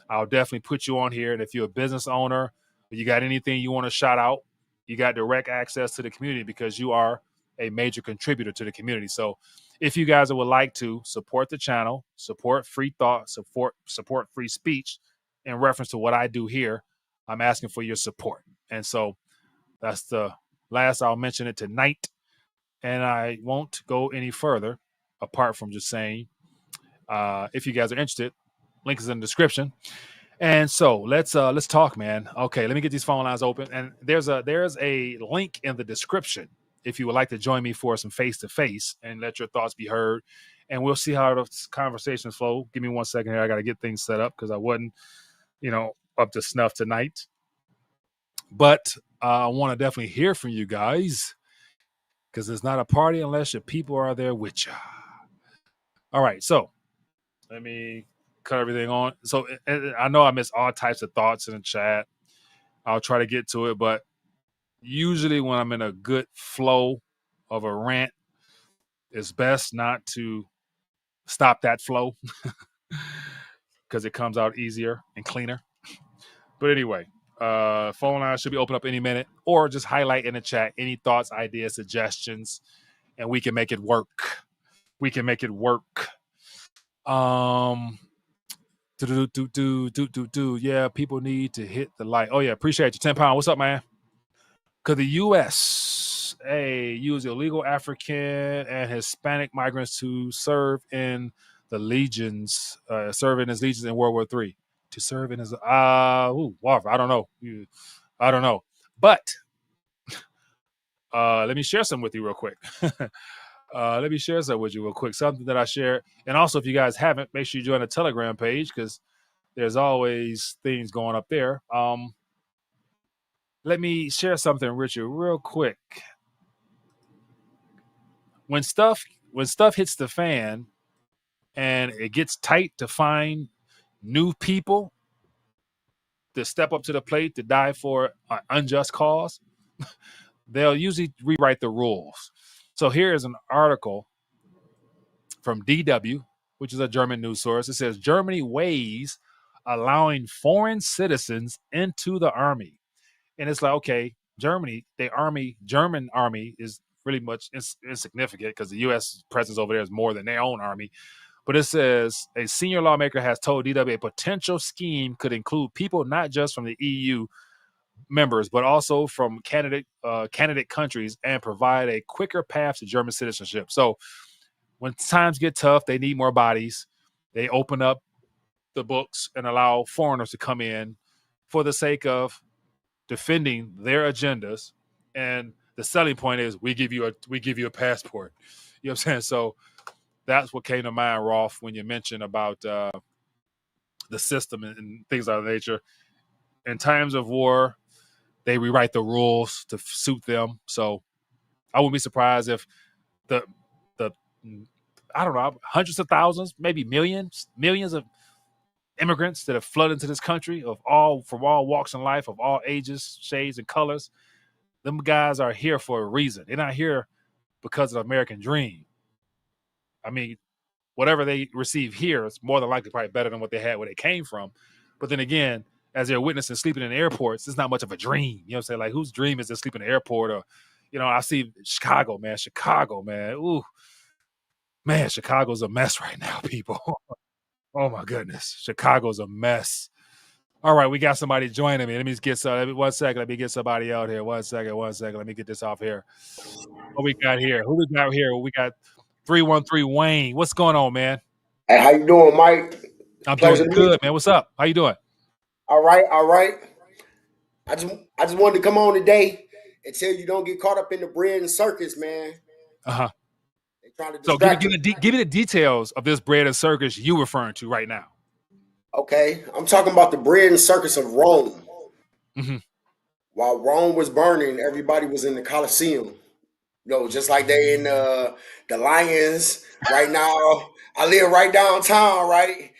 I'll definitely put you on here. And if you're a business owner, or you got anything you want to shout out, you got direct access to the community because you are a major contributor to the community. So if you guys would like to support the channel, support free thought, support free speech in reference to what I do here, I'm asking for your support. And so that's the last I'll mention it tonight. And I won't go any further apart from just saying, if you guys are interested, link is in the description. And so let's talk, man. Okay, let me get these phone lines open. And there's a link in the description if you would like to join me for some face-to-face and let your thoughts be heard. And we'll see how the conversations flow. Give me 1 second here. I got to get things set up because I wasn't, up to snuff tonight. But I want to definitely hear from you guys because it's not a party unless your people are there with you. All right, so let me cut everything on. So I know I miss all types of thoughts in the chat. I'll try to get to it, but usually when I'm in a good flow of a rant, it's best not to stop that flow because it comes out easier and cleaner. But anyway, phone line should be open up any minute, or just highlight in the chat any thoughts, ideas, suggestions, and we can make it work. We can make it work. Yeah, people need to hit the like. Oh yeah, appreciate you. 10 pound. What's up, man? Could the U.S. use illegal African and Hispanic migrants to serve in the legions, serving as legions in World War III? To serve in as I don't know. I don't know. But let me share some with you real quick. Let me share something with you real quick. Something that I shared. And also, if you guys haven't, make sure you join the Telegram page because there's always things going up there. Let me share something with you real quick. When stuff hits the fan and it gets tight to find new people to step up to the plate to die for an unjust cause, they'll usually rewrite the rules. So here is an article from DW, which is a German news source. It says Germany weighs allowing foreign citizens into the army. And it's like, okay, Germany, German army is really much insignificant because the U.S. presence over there is more than their own army. But it says a senior lawmaker has told DW a potential scheme could include people not just from the EU members, but also from candidate countries and provide a quicker path to German citizenship. So when times get tough, they need more bodies. They open up the books and allow foreigners to come in for the sake of defending their agendas. And the selling point is we give you a passport. You know what I'm saying? So that's what came to mind, Rolf, when you mentioned about the system and things of that nature. In times of war, they rewrite the rules to suit them. So I wouldn't be surprised if the I don't know, hundreds of thousands, maybe millions of immigrants that have flooded into this country from all walks in life, of all ages, shades, and colors. Them guys are here for a reason. They're not here because of the American dream. I mean, whatever they receive here is more than likely probably better than what they had where they came from. But then again, as they're witnessing sleeping in airports, it's not much of a dream. You know what I'm saying? Like, whose dream is to sleep in an airport? Or, I see Chicago, man. Ooh, man, Chicago's a mess right now, people. Oh, my goodness. Chicago's a mess. All right, we got somebody joining me. Let me get one second. Let me get somebody out here. One second. Let me get this off here. What we got here? Who we got here? We got 313 Wayne. What's going on, man? Hey, how you doing, Mike? I'm doing good, man. What's up? How you doing? All right. I just wanted to come on today and tell you don't get caught up in the bread and circus, man. Uh-huh. They're trying to So distract give me the details of this bread and circus you referring to right now. Okay, I'm talking about the bread and circus of Rome. Mm-hmm. While Rome was burning, everybody was in the Colosseum. Just like they in the Lions right now. I live right downtown, right?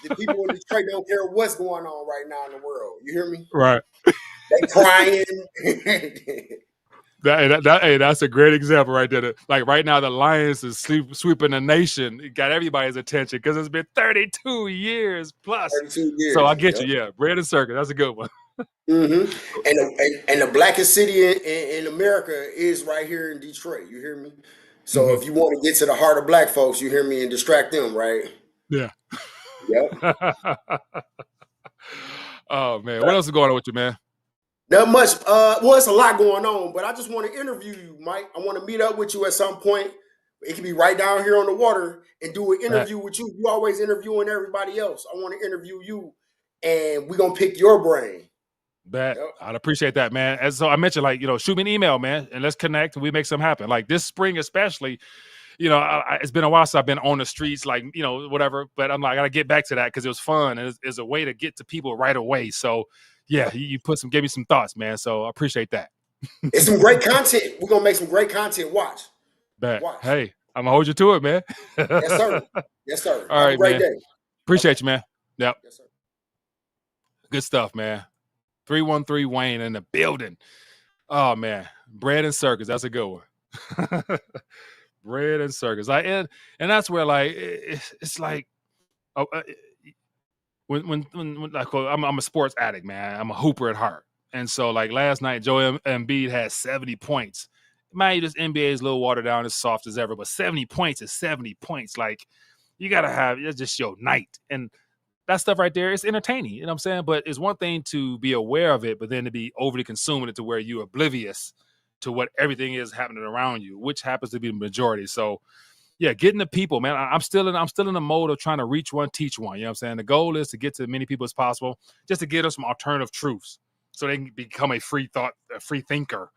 The people in Detroit don't care what's going on right now in the world. You hear me? Right. They crying. That's a great example right there. Like right now, the Lions is sweeping the nation. It got everybody's attention because it's been 32 years plus. 32 years. So I get you. Yeah, bread and circus. That's a good one. Mm-hmm. And the blackest city in America is right here in Detroit. You hear me? So if you want to get to the heart of black folks, you hear me, and distract them, right? Yeah. Yep. Oh man, what else is going on with you, man? Not much. Well, it's a lot going on, but I just want to interview you, Mike. I want to meet up with you at some point. It can be right down here on the water and do an interview with you. You always interviewing everybody else. I want to interview you, and we're gonna pick your brain. Yep. I'd appreciate that, man. And so I mentioned, shoot me an email, man, and let's connect and we make something happen. Like this spring, especially, it's been a while since I've been on the streets, whatever. But I'm like, I gotta get back to that because it was fun and it's a way to get to people right away. So yeah, you gave me some thoughts, man. So I appreciate that. It's some great content. We're gonna make some great content. Watch. Hey, I'm gonna hold you to it, man. Yes, sir. All right, great man. Day. Appreciate you, man. Yep. Yes, sir. Good stuff, man. 313 Wayne in the building. Oh man, bread and circus. That's a good one. Bread and circus. And that's where it's like when I'm a sports addict, man. I'm a hooper at heart, and so last night, Joel Embiid had 70 points. Maybe this NBA is a little watered down, as soft as ever, but 70 points is 70 points. You gotta have it's just your night, and that stuff right there is entertaining. You know what I'm saying? But it's one thing to be aware of it, but then to be overly consuming it to where you're oblivious to what everything is happening around you, which happens to be the majority. So yeah, getting the people, man. I'm still in the mode of trying to reach one, teach one. You know what I'm saying? The goal is to get to as many people as possible, just to get us some alternative truths so they can become a free thinker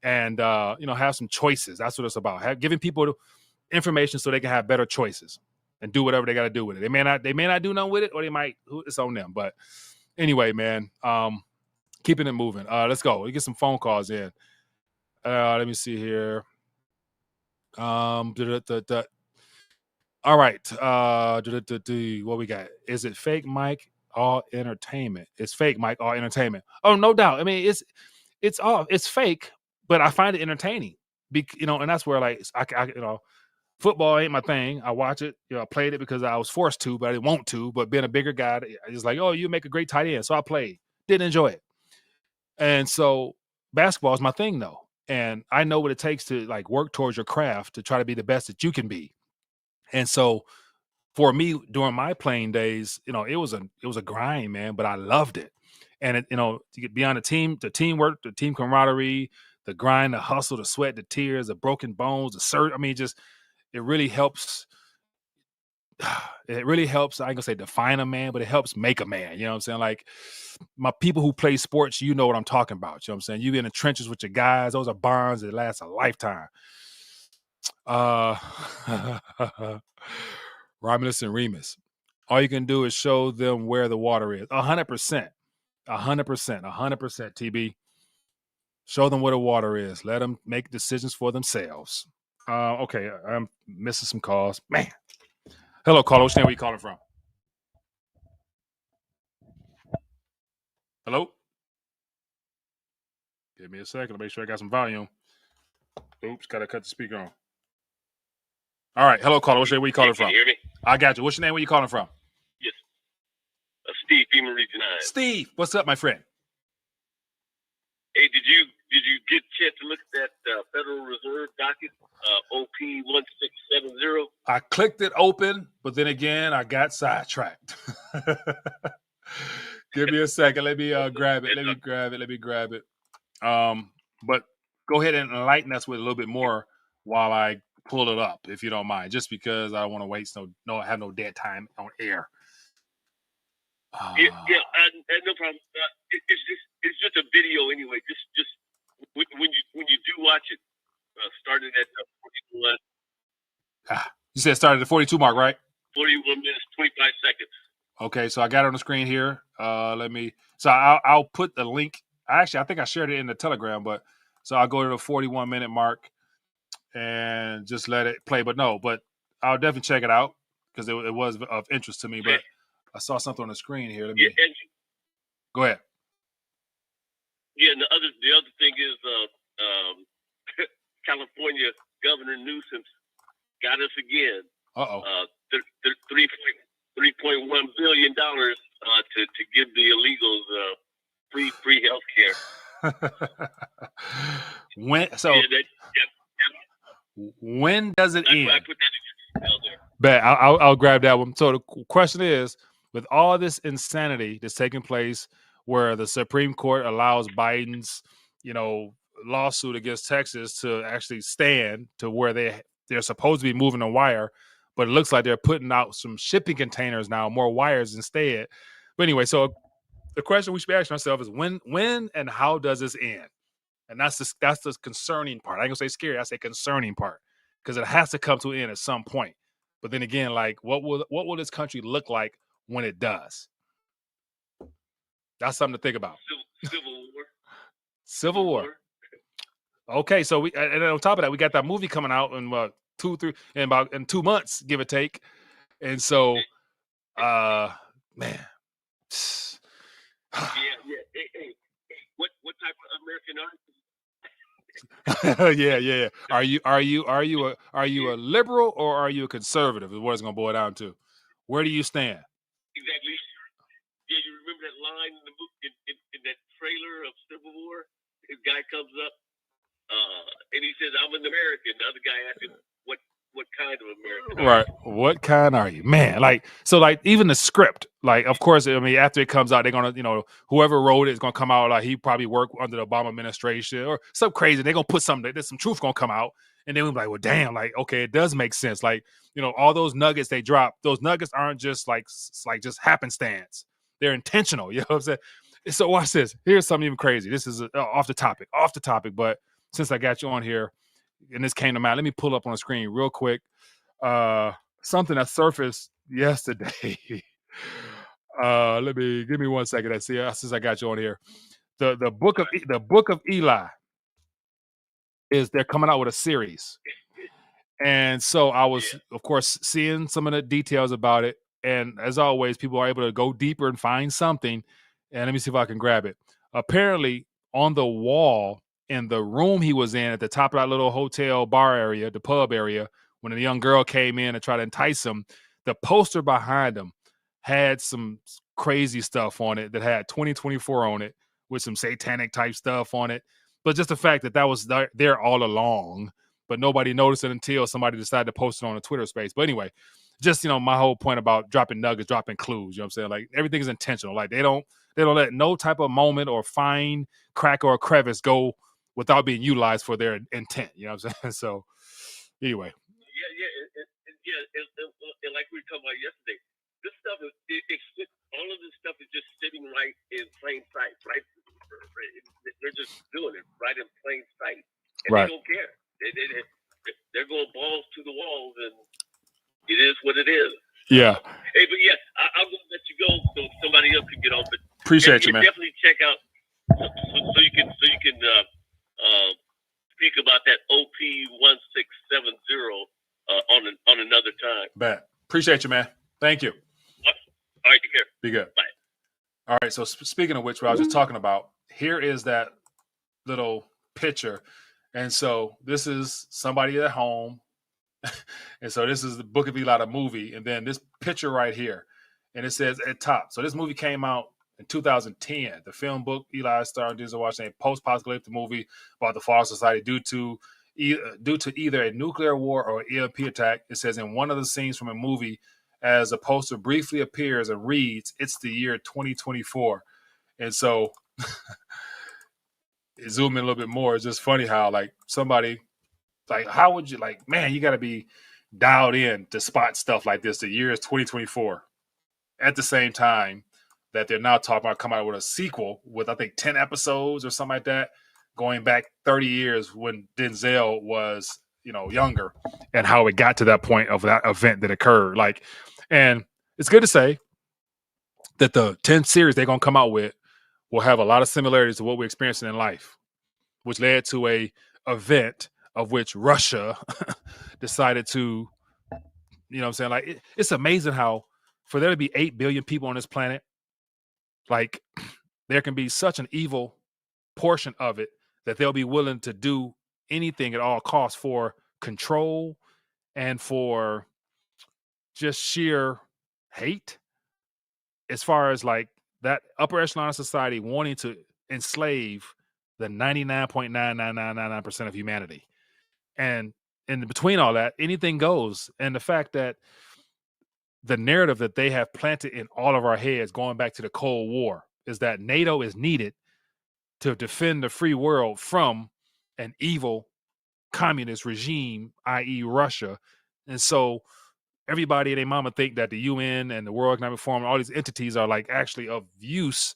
and have some choices. That's what it's about. Giving people information so they can have better choices and do whatever they got to do with it. They may not do nothing with it, or they might. It's on them. But anyway, man, keeping it moving. Let's go. We get some phone calls in. Let me see here. All right. What we got? Is it fake, Mike? All entertainment. It's fake, Mike. All entertainment. Oh, no doubt. I mean, it's fake, but I find it entertaining. And that's where like football ain't my thing. I watch it. I played it because I was forced to, but I didn't want to. But being a bigger guy, I just like, oh, you make a great tight end, so I played. Didn't enjoy it, and so basketball is my thing though. And I know what it takes to like work towards your craft to try to be the best that you can be. And so for me during my playing days, it was a grind, man, but I loved it. And to get beyond the teamwork, the team camaraderie, the grind, the hustle, the sweat, the tears, the broken bones, the surge. I mean, it really helps. It really helps. I ain't gonna say define a man, but it helps make a man. You know what I'm saying? Like my people who play sports, you know what I'm talking about. You know what I'm saying? You in the trenches with your guys. Those are bonds that last a lifetime. Romulus and Remus. All you can do is show them where the water is. 100%. 100%. 100%, TB. Show them where the water is. Let them make decisions for themselves. Okay, I'm missing some calls. Man. Hello, caller. What's your name? Where you calling from? Hello? Give me a second to make sure I got some volume. Oops, gotta cut the speaker on. All right. Hello, caller. What's your name? Where you calling from? Can you hear me? I got you. What's your name? Where you calling from? Yes. Steve, FEMA Region 9. Steve, what's up, my friend? Hey, did you get a chance to look at that Federal Reserve docket, OP 1670? I clicked it open, but then again, I got sidetracked. Give me a second. Let me grab it. Let me grab it. But go ahead and enlighten us with a little bit more while I pull it up, if you don't mind, just because I don't want to waste have no dead time on air. No problem. It's just a video anyway. Just when you do watch it, started at 41. You said it started at 42 mark, right? 41 minutes, 25 seconds. Okay, so I got it on the screen here. I'll put the link. Actually, I think I shared it in the Telegram, but so I'll go to the 41 minute mark and just let it play. But I'll definitely check it out because it was of interest to me. But I saw something on the screen here. Go ahead. Yeah, and the other thing is California Governor Newsom got us again. $3.1 billion to give the illegals free health care. When does it end? I put that in there. Bet I'll grab that one. So the question is, with all this insanity that's taking place, where the Supreme Court allows Biden's, lawsuit against Texas to actually stand to where they're supposed to be moving a wire, but it looks like they're putting out some shipping containers now, more wires instead. But anyway, so the question we should be asking ourselves is when and how does this end? And that's the concerning part. I ain't gonna say scary, I say concerning part, because it has to come to an end at some point. But then again, like what will this country look like when it does? That's something to think about. Civil War. Civil War. Okay, so and on top of that, we got that movie coming out in in 2 months, give or take. And so, man. Hey, what type of American are you? Yeah. Are you a liberal or are you a conservative? Is what it's gonna boil down to. Where do you stand? Exactly. Yeah, you remember that line in the book in that trailer of Civil War? His guy comes up and he says, "I'm an American." The other guy asks him, "What kind of American?" Right. What kind are you, man? Even the script, of course, I mean, after it comes out, they're gonna, whoever wrote it is gonna come out like he probably worked under the Obama administration or something crazy. They're gonna put something. There's some truth gonna come out, and then we're like, well, damn, okay, it does make sense. All those nuggets they drop, those nuggets aren't just just happenstance. They're intentional. You know what I'm saying? So watch this. Here's something even crazy. This is off the topic, but since I got you on here, and this came to mind, let me pull up on the screen real quick. Something that surfaced yesterday. Give me 1 second. Since I got you on here, the book of Eli they're coming out with a series, and so I was, of course, seeing some of the details about it. And as always, people are able to go deeper and find something. And let me see if I can grab it. Apparently, on the wall in the room he was in at the top of that little hotel bar area, the pub area, when a young girl came in and tried to entice him, the poster behind him had some crazy stuff on it that had 2024 on it with some satanic type stuff on it. But just the fact that was there all along, but nobody noticed it until somebody decided to post it on a Twitter space. But anyway, just, my whole point about dropping nuggets, dropping clues, you know what I'm saying? Like, everything is intentional. Like, they don't let no type of moment or fine crack or crevice go without being utilized for their intent. You know what I'm saying? So anyway. And like we were talking about yesterday, this stuff is all of this stuff is just sitting right in plain sight, right? They're just doing it right in plain sight, and right. They don't care. They're going balls to the walls, and it is what it is. Yeah. Hey, but yeah, I'm going to let you go so somebody else can get on. But appreciate you, man. Definitely check out so you can speak about that OP 1670 on another time. Bet. Appreciate you, man. Thank you. All right, take care. Be good. Bye. All right. So speaking of which, what I was just talking about, here is that little picture. And so this is somebody at home. And so this is the Book of Eli, the movie. And then this picture right here. And it says at top. So this movie came out in 2010. The film Book Eli starring Denzel Washington, post-apocalyptic movie about the fall of society due to either a nuclear war or EMP attack. It says in one of the scenes from a movie, as a poster briefly appears and reads, "It's the year 2024." And so zoom in a little bit more. It's just funny how, like, somebody, like, how would you, like, man, you got to be dialed in to spot stuff like this. The year is 2024. At the same time that they're now talking about coming out with a sequel with, I think, 10 episodes or something like that, going back 30 years when Denzel was, younger, and how it got to that point of that event that occurred. Like, and it's good to say that the 10th series they're going to come out with will have a lot of similarities to what we're experiencing in life, which led to a event of which Russia decided to, like, it's amazing how for there to be 8 billion people on this planet, like, there can be such an evil portion of it that they'll be willing to do anything at all costs for control and for just sheer hate, as far as like that upper echelon of society wanting to enslave the 99.9999% of humanity. And in between all that, anything goes. And the fact that the narrative that they have planted in all of our heads going back to the Cold War is that NATO is needed to defend the free world from an evil communist regime, i.e. Russia. And so everybody and their mama think that the UN and the World Economic Forum, all these entities are like actually of use.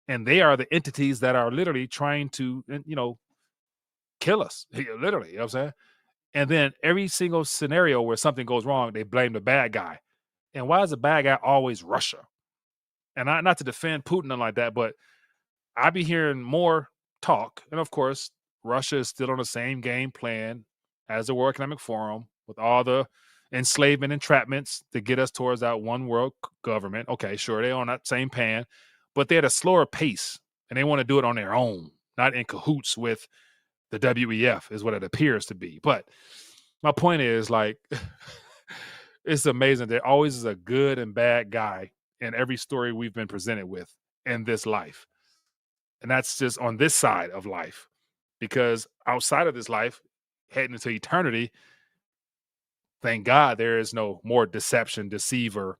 And they are the entities that are literally trying to, kill us. Literally, you know what I'm saying? And then every single scenario where something goes wrong, they blame the bad guy. And why is the bad guy always Russia? And not to defend Putin like that, but I be hearing more talk. And of course, Russia is still on the same game plan as the World Economic Forum with all the enslavement entrapments to get us towards that one world government. Okay, sure, they're on that same pan, but they're at a slower pace and they want to do it on their own, not in cahoots with the WEF is what it appears to be. But my point is, like, it's amazing. There always is a good and bad guy in every story we've been presented with in this life. And that's just on this side of life, because outside of this life, heading into eternity, thank God there is no more deception, deceiver.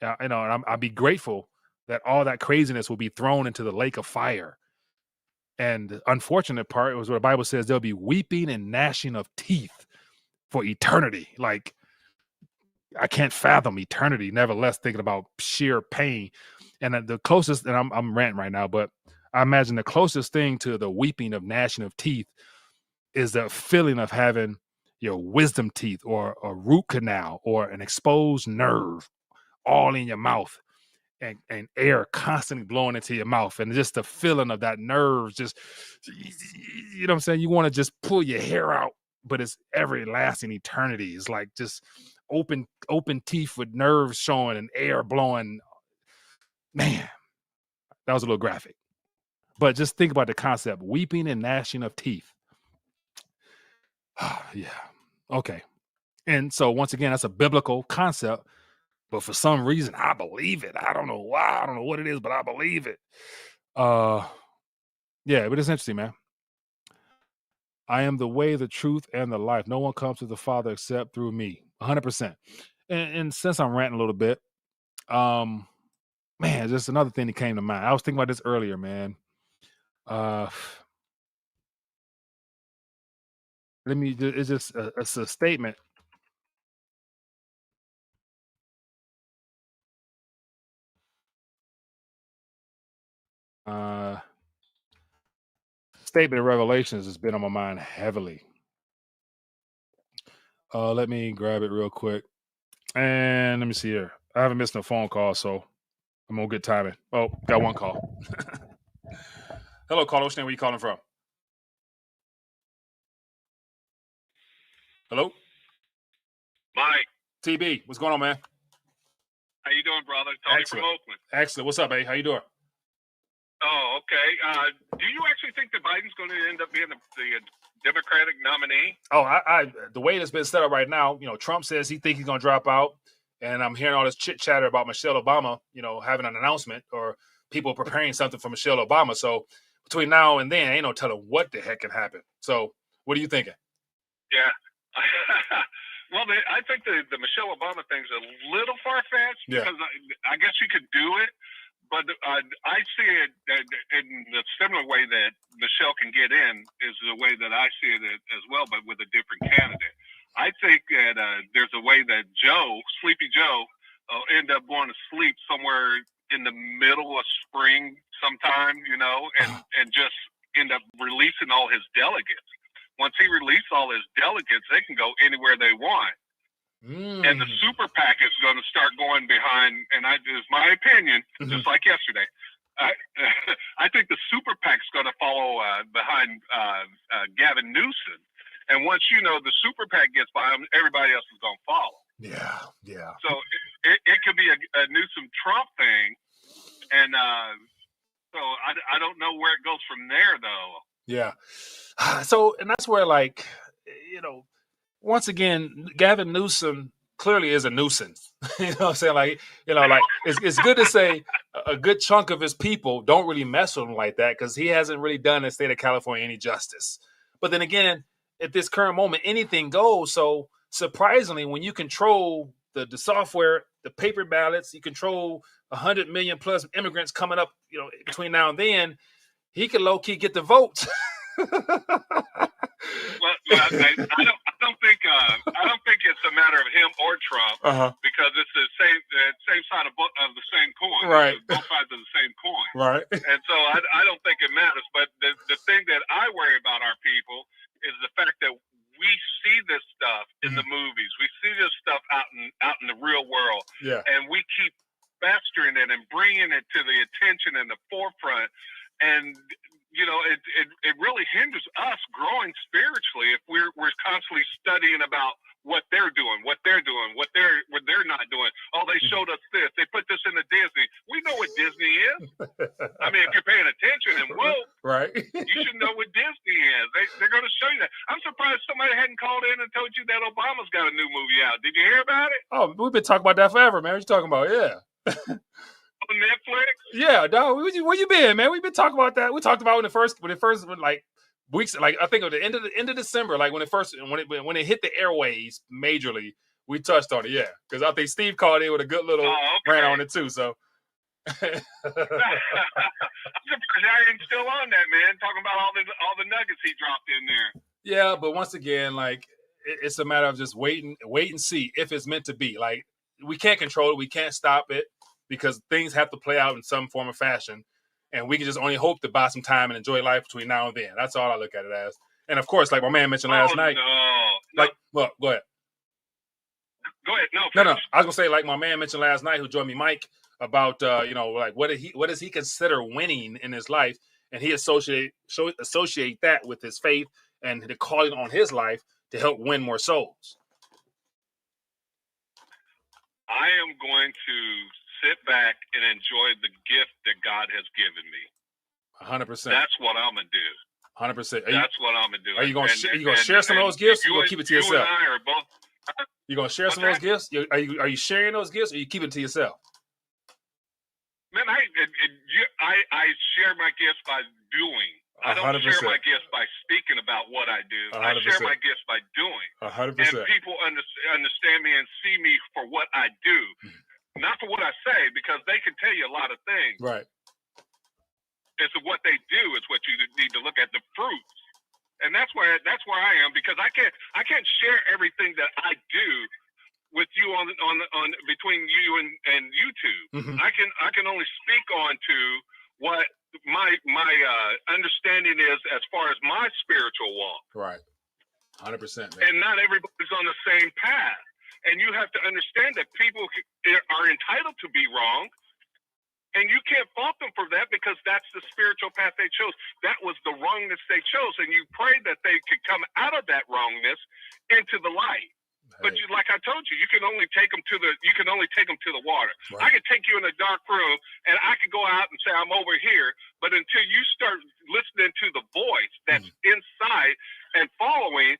And I'll be grateful that all that craziness will be thrown into the lake of fire. And the unfortunate part was what the Bible says, there'll be weeping and gnashing of teeth for eternity. Like, I can't fathom eternity, nevertheless, thinking about sheer pain. And the closest, and I'm ranting right now, but I imagine the closest thing to the weeping of gnashing of teeth is the feeling of having your wisdom teeth or a root canal or an exposed nerve all in your mouth and air constantly blowing into your mouth. And just the feeling of that nerve, just, you know what I'm saying? You want to just pull your hair out, but it's everlasting eternity. It's like just open teeth with nerves showing and air blowing. Man, that was a little graphic. But just think about the concept, weeping and gnashing of teeth. Yeah. Okay. And so once again, that's a biblical concept, but for some reason I believe it. I don't know why. I don't know what it is, but I believe it. Yeah, but it's interesting, man. I am the way, the truth, and the life. No one comes to the Father except through me. 100%. And since I'm ranting a little bit, man, just another thing that came to mind. I was thinking about this earlier, man. It's just it's a statement. Statement of Revelations has been on my mind heavily. Let me grab it real quick. And let me see here. I haven't missed no phone call, so I'm gonna get timing. Oh, got one call. Hello, caller. What's your name? Where you calling from? Hello? Mike, TB, what's going on, man? how you doing, brother? Tony Excellent. from Oakland. Excellent. What's up, man? How you doing? Oh, okay. Do you actually think that Biden's going to end up being the Democratic nominee? Oh, I the way it's been set up right now, you know, Trump says he thinks he's going to drop out, and I'm hearing all this chit chatter about Michelle Obama, you know, having an announcement or people preparing something for Michelle Obama. So between now and then, ain't no telling what the heck can happen. So what are you thinking? Yeah. Well, I think the Michelle Obama thing's a little far-fetched because I guess you could do it, but I see it in the similar way that Michelle can get in is the way that I see it as well, but with a different candidate. I think that there's a way that Sleepy Joe, will end up going to sleep somewhere in the middle of spring sometime, you know, and just end up releasing all his delegates. Once he releases all his delegates, they can go anywhere they want. And the super PAC is going to start going behind, and is my opinion, just like yesterday. I think the super PAC's going to follow behind Gavin Newsom. And once, you know, the super PAC gets behind him, everybody else is going to follow. Yeah. So it could be a Newsom-Trump thing. And so I don't know where it goes from there, though. Yeah. So, and that's where, like, you know, once again, Gavin Newsom clearly is a nuisance. You know what I'm saying? Like, you know, like it's good to say a good chunk of his people don't really mess with him like that because he hasn't really done the state of California any justice. But then again, at this current moment, anything goes. So surprisingly, when you control the software, the paper ballots, you control 100 million plus immigrants coming up, you know, between now and then, he can low key get the votes. Well, I don't think it's a matter of him or Trump because it's the same side of the same coin. Right. It's both sides of the same coin. Right. And so I don't think it matters. But the thing that I worry about our people is the fact that we see this stuff in the movies. We see this stuff out in the real world. Yeah. And we keep festering it and bringing it to the attention and the forefront. And you know, it really hinders us growing spiritually if we're constantly studying about what they're doing, what they're not doing. Oh, they showed us this. They put this into Disney. We know what Disney is. I mean, if you're paying attention and right, you should know what Disney is. They're going to show you that. I'm surprised somebody hadn't called in and told you that Obama's got a new movie out. Did you hear about it? Oh, we've been talking about that forever, man. What you talking about? Yeah. On Netflix? Yeah, dog. Where you been, man? We've been talking about that. We talked about when it first like weeks, like I think at the end of December, like when it hit the airways majorly, we touched on it. Yeah, because I think Steve called in with a good little rant on it too. So I'm surprised I ain't still on that, man. Talking about all the nuggets he dropped in there. Yeah, but once again, like it's a matter of just wait and see if it's meant to be. Like we can't control it, we can't stop it. Because things have to play out in some form or fashion. And we can just only hope to buy some time and enjoy life between now and then. That's all I look at it as. And of course, like my man mentioned last night. No. Like, well, go ahead. Go ahead. No. I was gonna say, like my man mentioned last night, who joined me, Mike, about like what does he consider winning in his life, and he associate that with his faith and the calling on his life to help win more souls. I am going to sit back and enjoy the gift that God has given me. 100%. That's what I'm gonna do. 100%. That's what I'm gonna do. Are you gonna share some of those gifts? Or you gonna keep it to yourself? You and I are both. You gonna share some of those gifts? Are you sharing those gifts, or you keep it to yourself? Man, I share my gifts by doing. I don't 100%. share my gifts by speaking about what I do. 100%. I share my gifts by doing. 100%. And people understand me and see me for what I do, not for what I say, because they can tell you a lot of things. Right. It's what they do is what you need to look at, the fruits, and that's where I am, because I can't share everything that I do with you on between you and YouTube. Mm-hmm. I can only speak on to what my understanding is as far as my spiritual walk. Right. 100%. Man. And not everybody's on the same path, and you have to understand that people are entitled to be wrong. And you can't fault them for that, because that's the spiritual path they chose. That was the wrongness they chose, and you pray that they could come out of that wrongness into the light. Hey. But like I told you, you can only take them to the water. Right. I could take you in a dark room, and I could go out and say I'm over here, but until you start listening to the voice that's inside and following,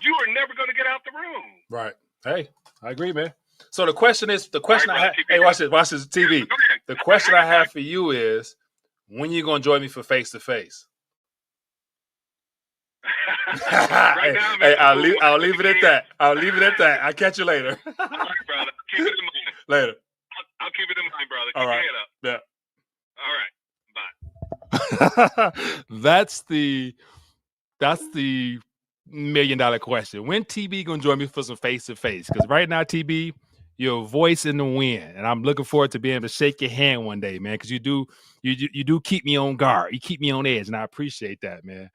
you are never going to get out the room. Right. Hey, I agree, man. So the question I have, hey, watch this TV. The question I have for you is, when you gonna join me for face to face? I'll leave it at that. I'll catch you later. All right, brother. Keep it in mind. Later. I'll keep it in mind, brother. Keep All right. your head up. Yeah. All right. Bye. That's the $1 million question. When TB gonna join me for some face to face? Because right now, TB, you're a voice in the wind, and I'm looking forward to being able to shake your hand one day, man. Because you do keep me on guard. You keep me on edge, and I appreciate that, man.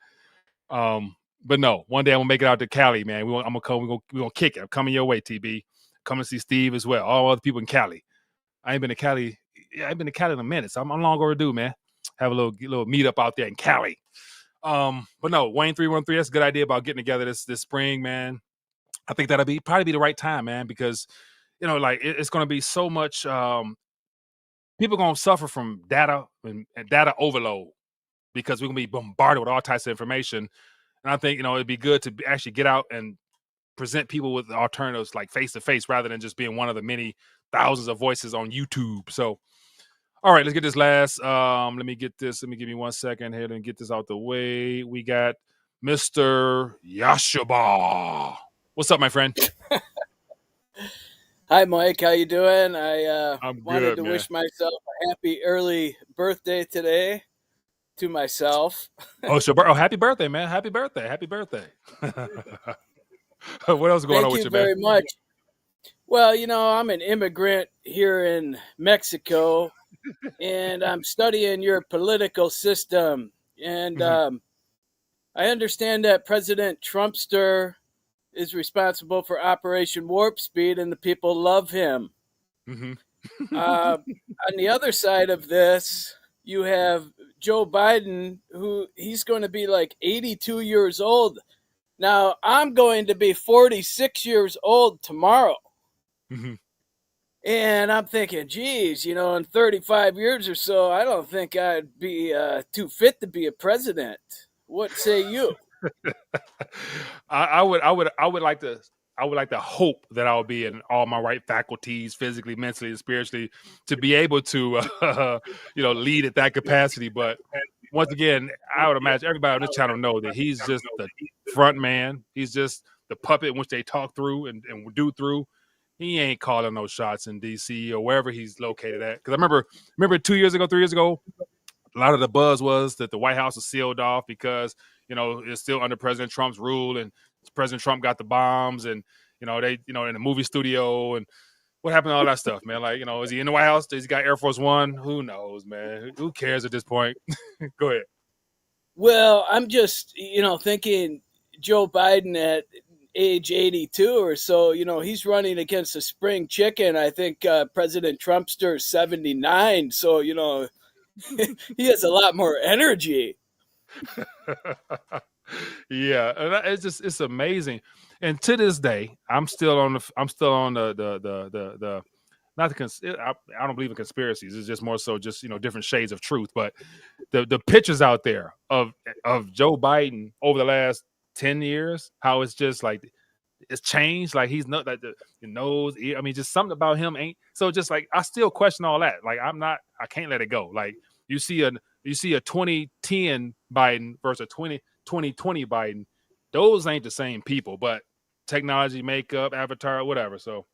But no, one day I'm gonna make it out to Cali, man. We're gonna kick it. I'm coming your way, TB. Come and see Steve as well. All other people in Cali. I ain't been to Cali. Yeah, I've been to Cali in a minute, so I'm long overdue, man. Have a little meet up out there in Cali. But no, Wayne 313, that's a good idea about getting together this spring, man. I think that'll probably be the right time, man, because like it's going to be so much. People going to suffer from data and data overload, because we're going to be bombarded with all types of information. And I think it'd be good to actually get out and present people with alternatives, like face to face, rather than just being one of the many thousands of voices on YouTube. So, all right, let's get this last. Let me give me 1 second here and get this out the way. We got Mr. Yashaba. What's up, my friend? Hi, Mike. How you doing? I I'm wanted good, to man. wish myself a happy early birthday today to myself. Happy birthday, man. Happy birthday. What else is going on with you, man? Thank you very much. Well, I'm an immigrant here in Mexico, and I'm studying your political system. And I understand that President Trumpster is responsible for Operation Warp Speed, and the people love him. Mm-hmm. On the other side of this, you have Joe Biden, who he's going to be like 82 years old. Now, I'm going to be 46 years old tomorrow. Mm-hmm. And I'm thinking, geez, in 35 years or so, I don't think I'd be too fit to be a president. What say you? I would like to hope that I'll be in all my right faculties, physically, mentally, and spiritually, to be able to lead at that capacity. But once again, I would imagine everybody on this channel know that he's just the front man. He's just the puppet in which they talk through and do through. He ain't calling no shots in DC or wherever he's located at. Because I remember 3 years ago, a lot of the buzz was that the White House was sealed off because it's still under President Trump's rule, and President Trump got the bombs, and they in the movie studio, and what happened to all that stuff, man? Like, is he in the White House? Does he got Air Force One? Who knows, man? Who cares at this point? Go ahead. Well, I'm just, thinking Joe Biden at age 82 or so, he's running against a spring chicken. I think President Trumpster's 79. So, he has a lot more energy. Yeah, and it's amazing. And to this day, I'm still on the not I don't believe in conspiracies. It's just more so just different shades of truth. But the pictures out there of Joe Biden over the last 10 years, how it's just like it's changed. Like he's not like the nose. I mean, just something about him ain't. So just like I still question all that. Like I can't let it go. Like you see a 2010 Biden versus a 2020 Biden. Those ain't the same people, but technology, makeup, avatar, whatever. So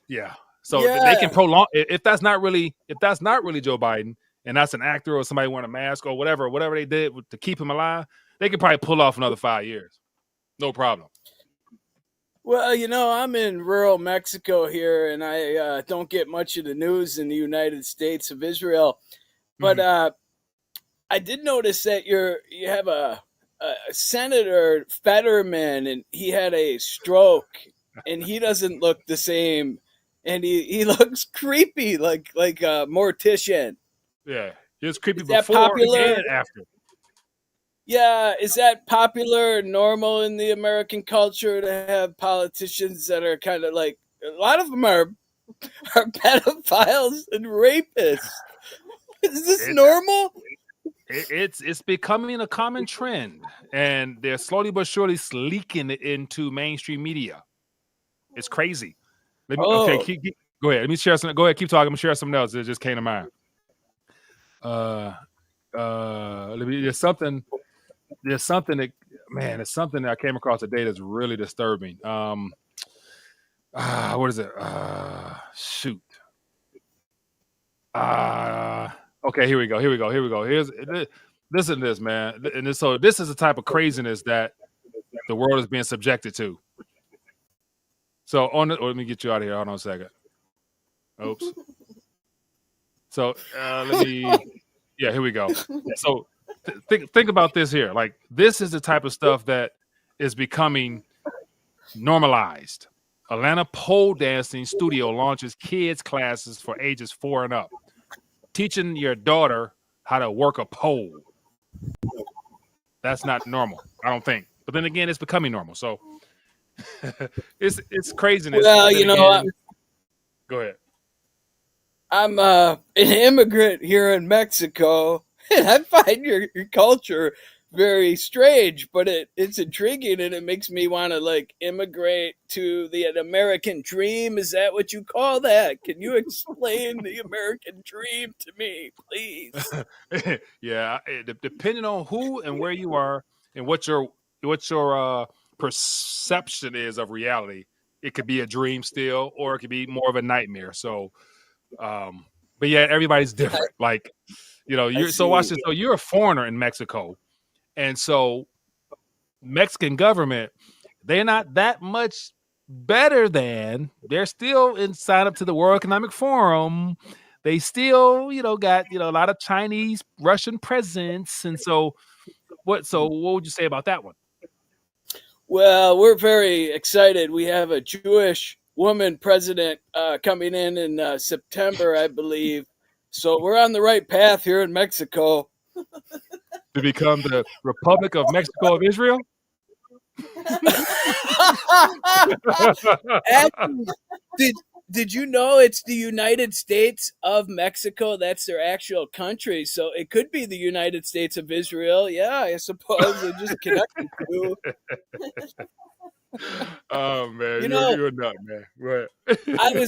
yeah. So they can prolong if that's not really Joe Biden and that's an actor or somebody wearing a mask or whatever they did to keep him alive, they could probably pull off another 5 years. No problem. Well, I'm in rural Mexico here, and I don't get much of the news in the United States of Israel. But I did notice that you have a Senator Fetterman, and he had a stroke, and he doesn't look the same, and he looks creepy, like a mortician. Yeah, he was creepy before and after. Yeah, is that popular, normal in the American culture to have politicians that are kind of like, a lot of them are pedophiles and rapists? Is this normal? It's becoming a common trend, and they're slowly but surely leaking it into mainstream media. It's crazy. Okay, go ahead. Let me share something. Go ahead, keep talking. I'm gonna share something else that just came to mind. There's something that I came across today that's really disturbing. What is it? Shoot. Okay, here we go. Listen to this, man. And this is the type of craziness that the world is being subjected to. So let me get you out of here. Hold on a second. Oops. So here we go. So think about this here. Like this is the type of stuff that is becoming normalized. Atlanta pole dancing studio launches kids classes for ages 4 and up, teaching your daughter how to work a pole. That's not normal, I don't think. But then again, it's becoming normal. So it's craziness. Well, go ahead. I'm an immigrant here in Mexico, and I find your culture very strange, but it's intriguing, and it makes me want to like immigrate to the American dream. Is that what you call that? Can you explain the American dream to me, please? Yeah, depending on who and where you are and what your perception is of reality, it could be a dream still, or it could be more of a nightmare. So, but yeah, everybody's different. Like, so watch this. So you're a foreigner in Mexico. And so Mexican government, they're not that much better than, they're still signed up to the World Economic Forum. They still, got, a lot of Chinese, Russian presence. And so what would you say about that one? Well, we're very excited. We have a Jewish woman president coming in September, I believe. So we're on the right path here in Mexico. To become the Republic of Mexico of Israel? Did you know it's the United States of Mexico? That's their actual country. So it could be the United States of Israel. Yeah, I suppose they just connected to. Oh man, you're a nut, man. Right. I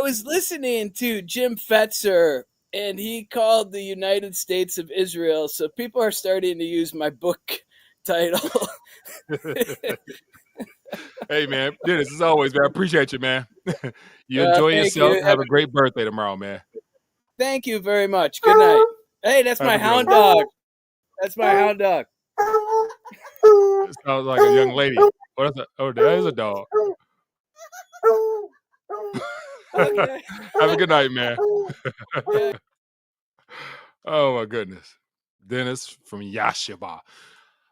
was listening to Jim Fetzer, and he called the United States of Israel. So people are starting to use my book title. Hey, man. Dennis, as always, man, I appreciate you, man. You enjoy yourself. You. Have a great birthday tomorrow, man. Thank you very much. Good night. Hey, that's my hound dog. That's my hound dog. It sounds like a young lady. That is a dog. Okay. Have a good night, man. Oh, my goodness. Dennis from Yashaba.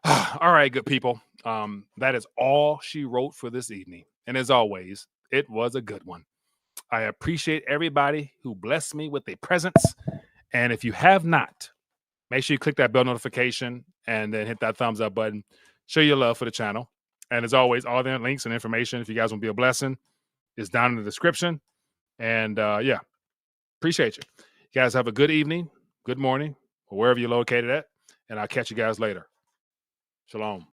All right, good people. That is all she wrote for this evening. And as always, it was a good one. I appreciate everybody who blessed me with their presence. And if you have not, make sure you click that bell notification and then hit that thumbs up button. Show your love for the channel. And as always, all the links and information, if you guys want to be a blessing, is down in the description. And yeah, appreciate you. You guys have a good evening, good morning, or wherever you're located at. And I'll catch you guys later. Shalom.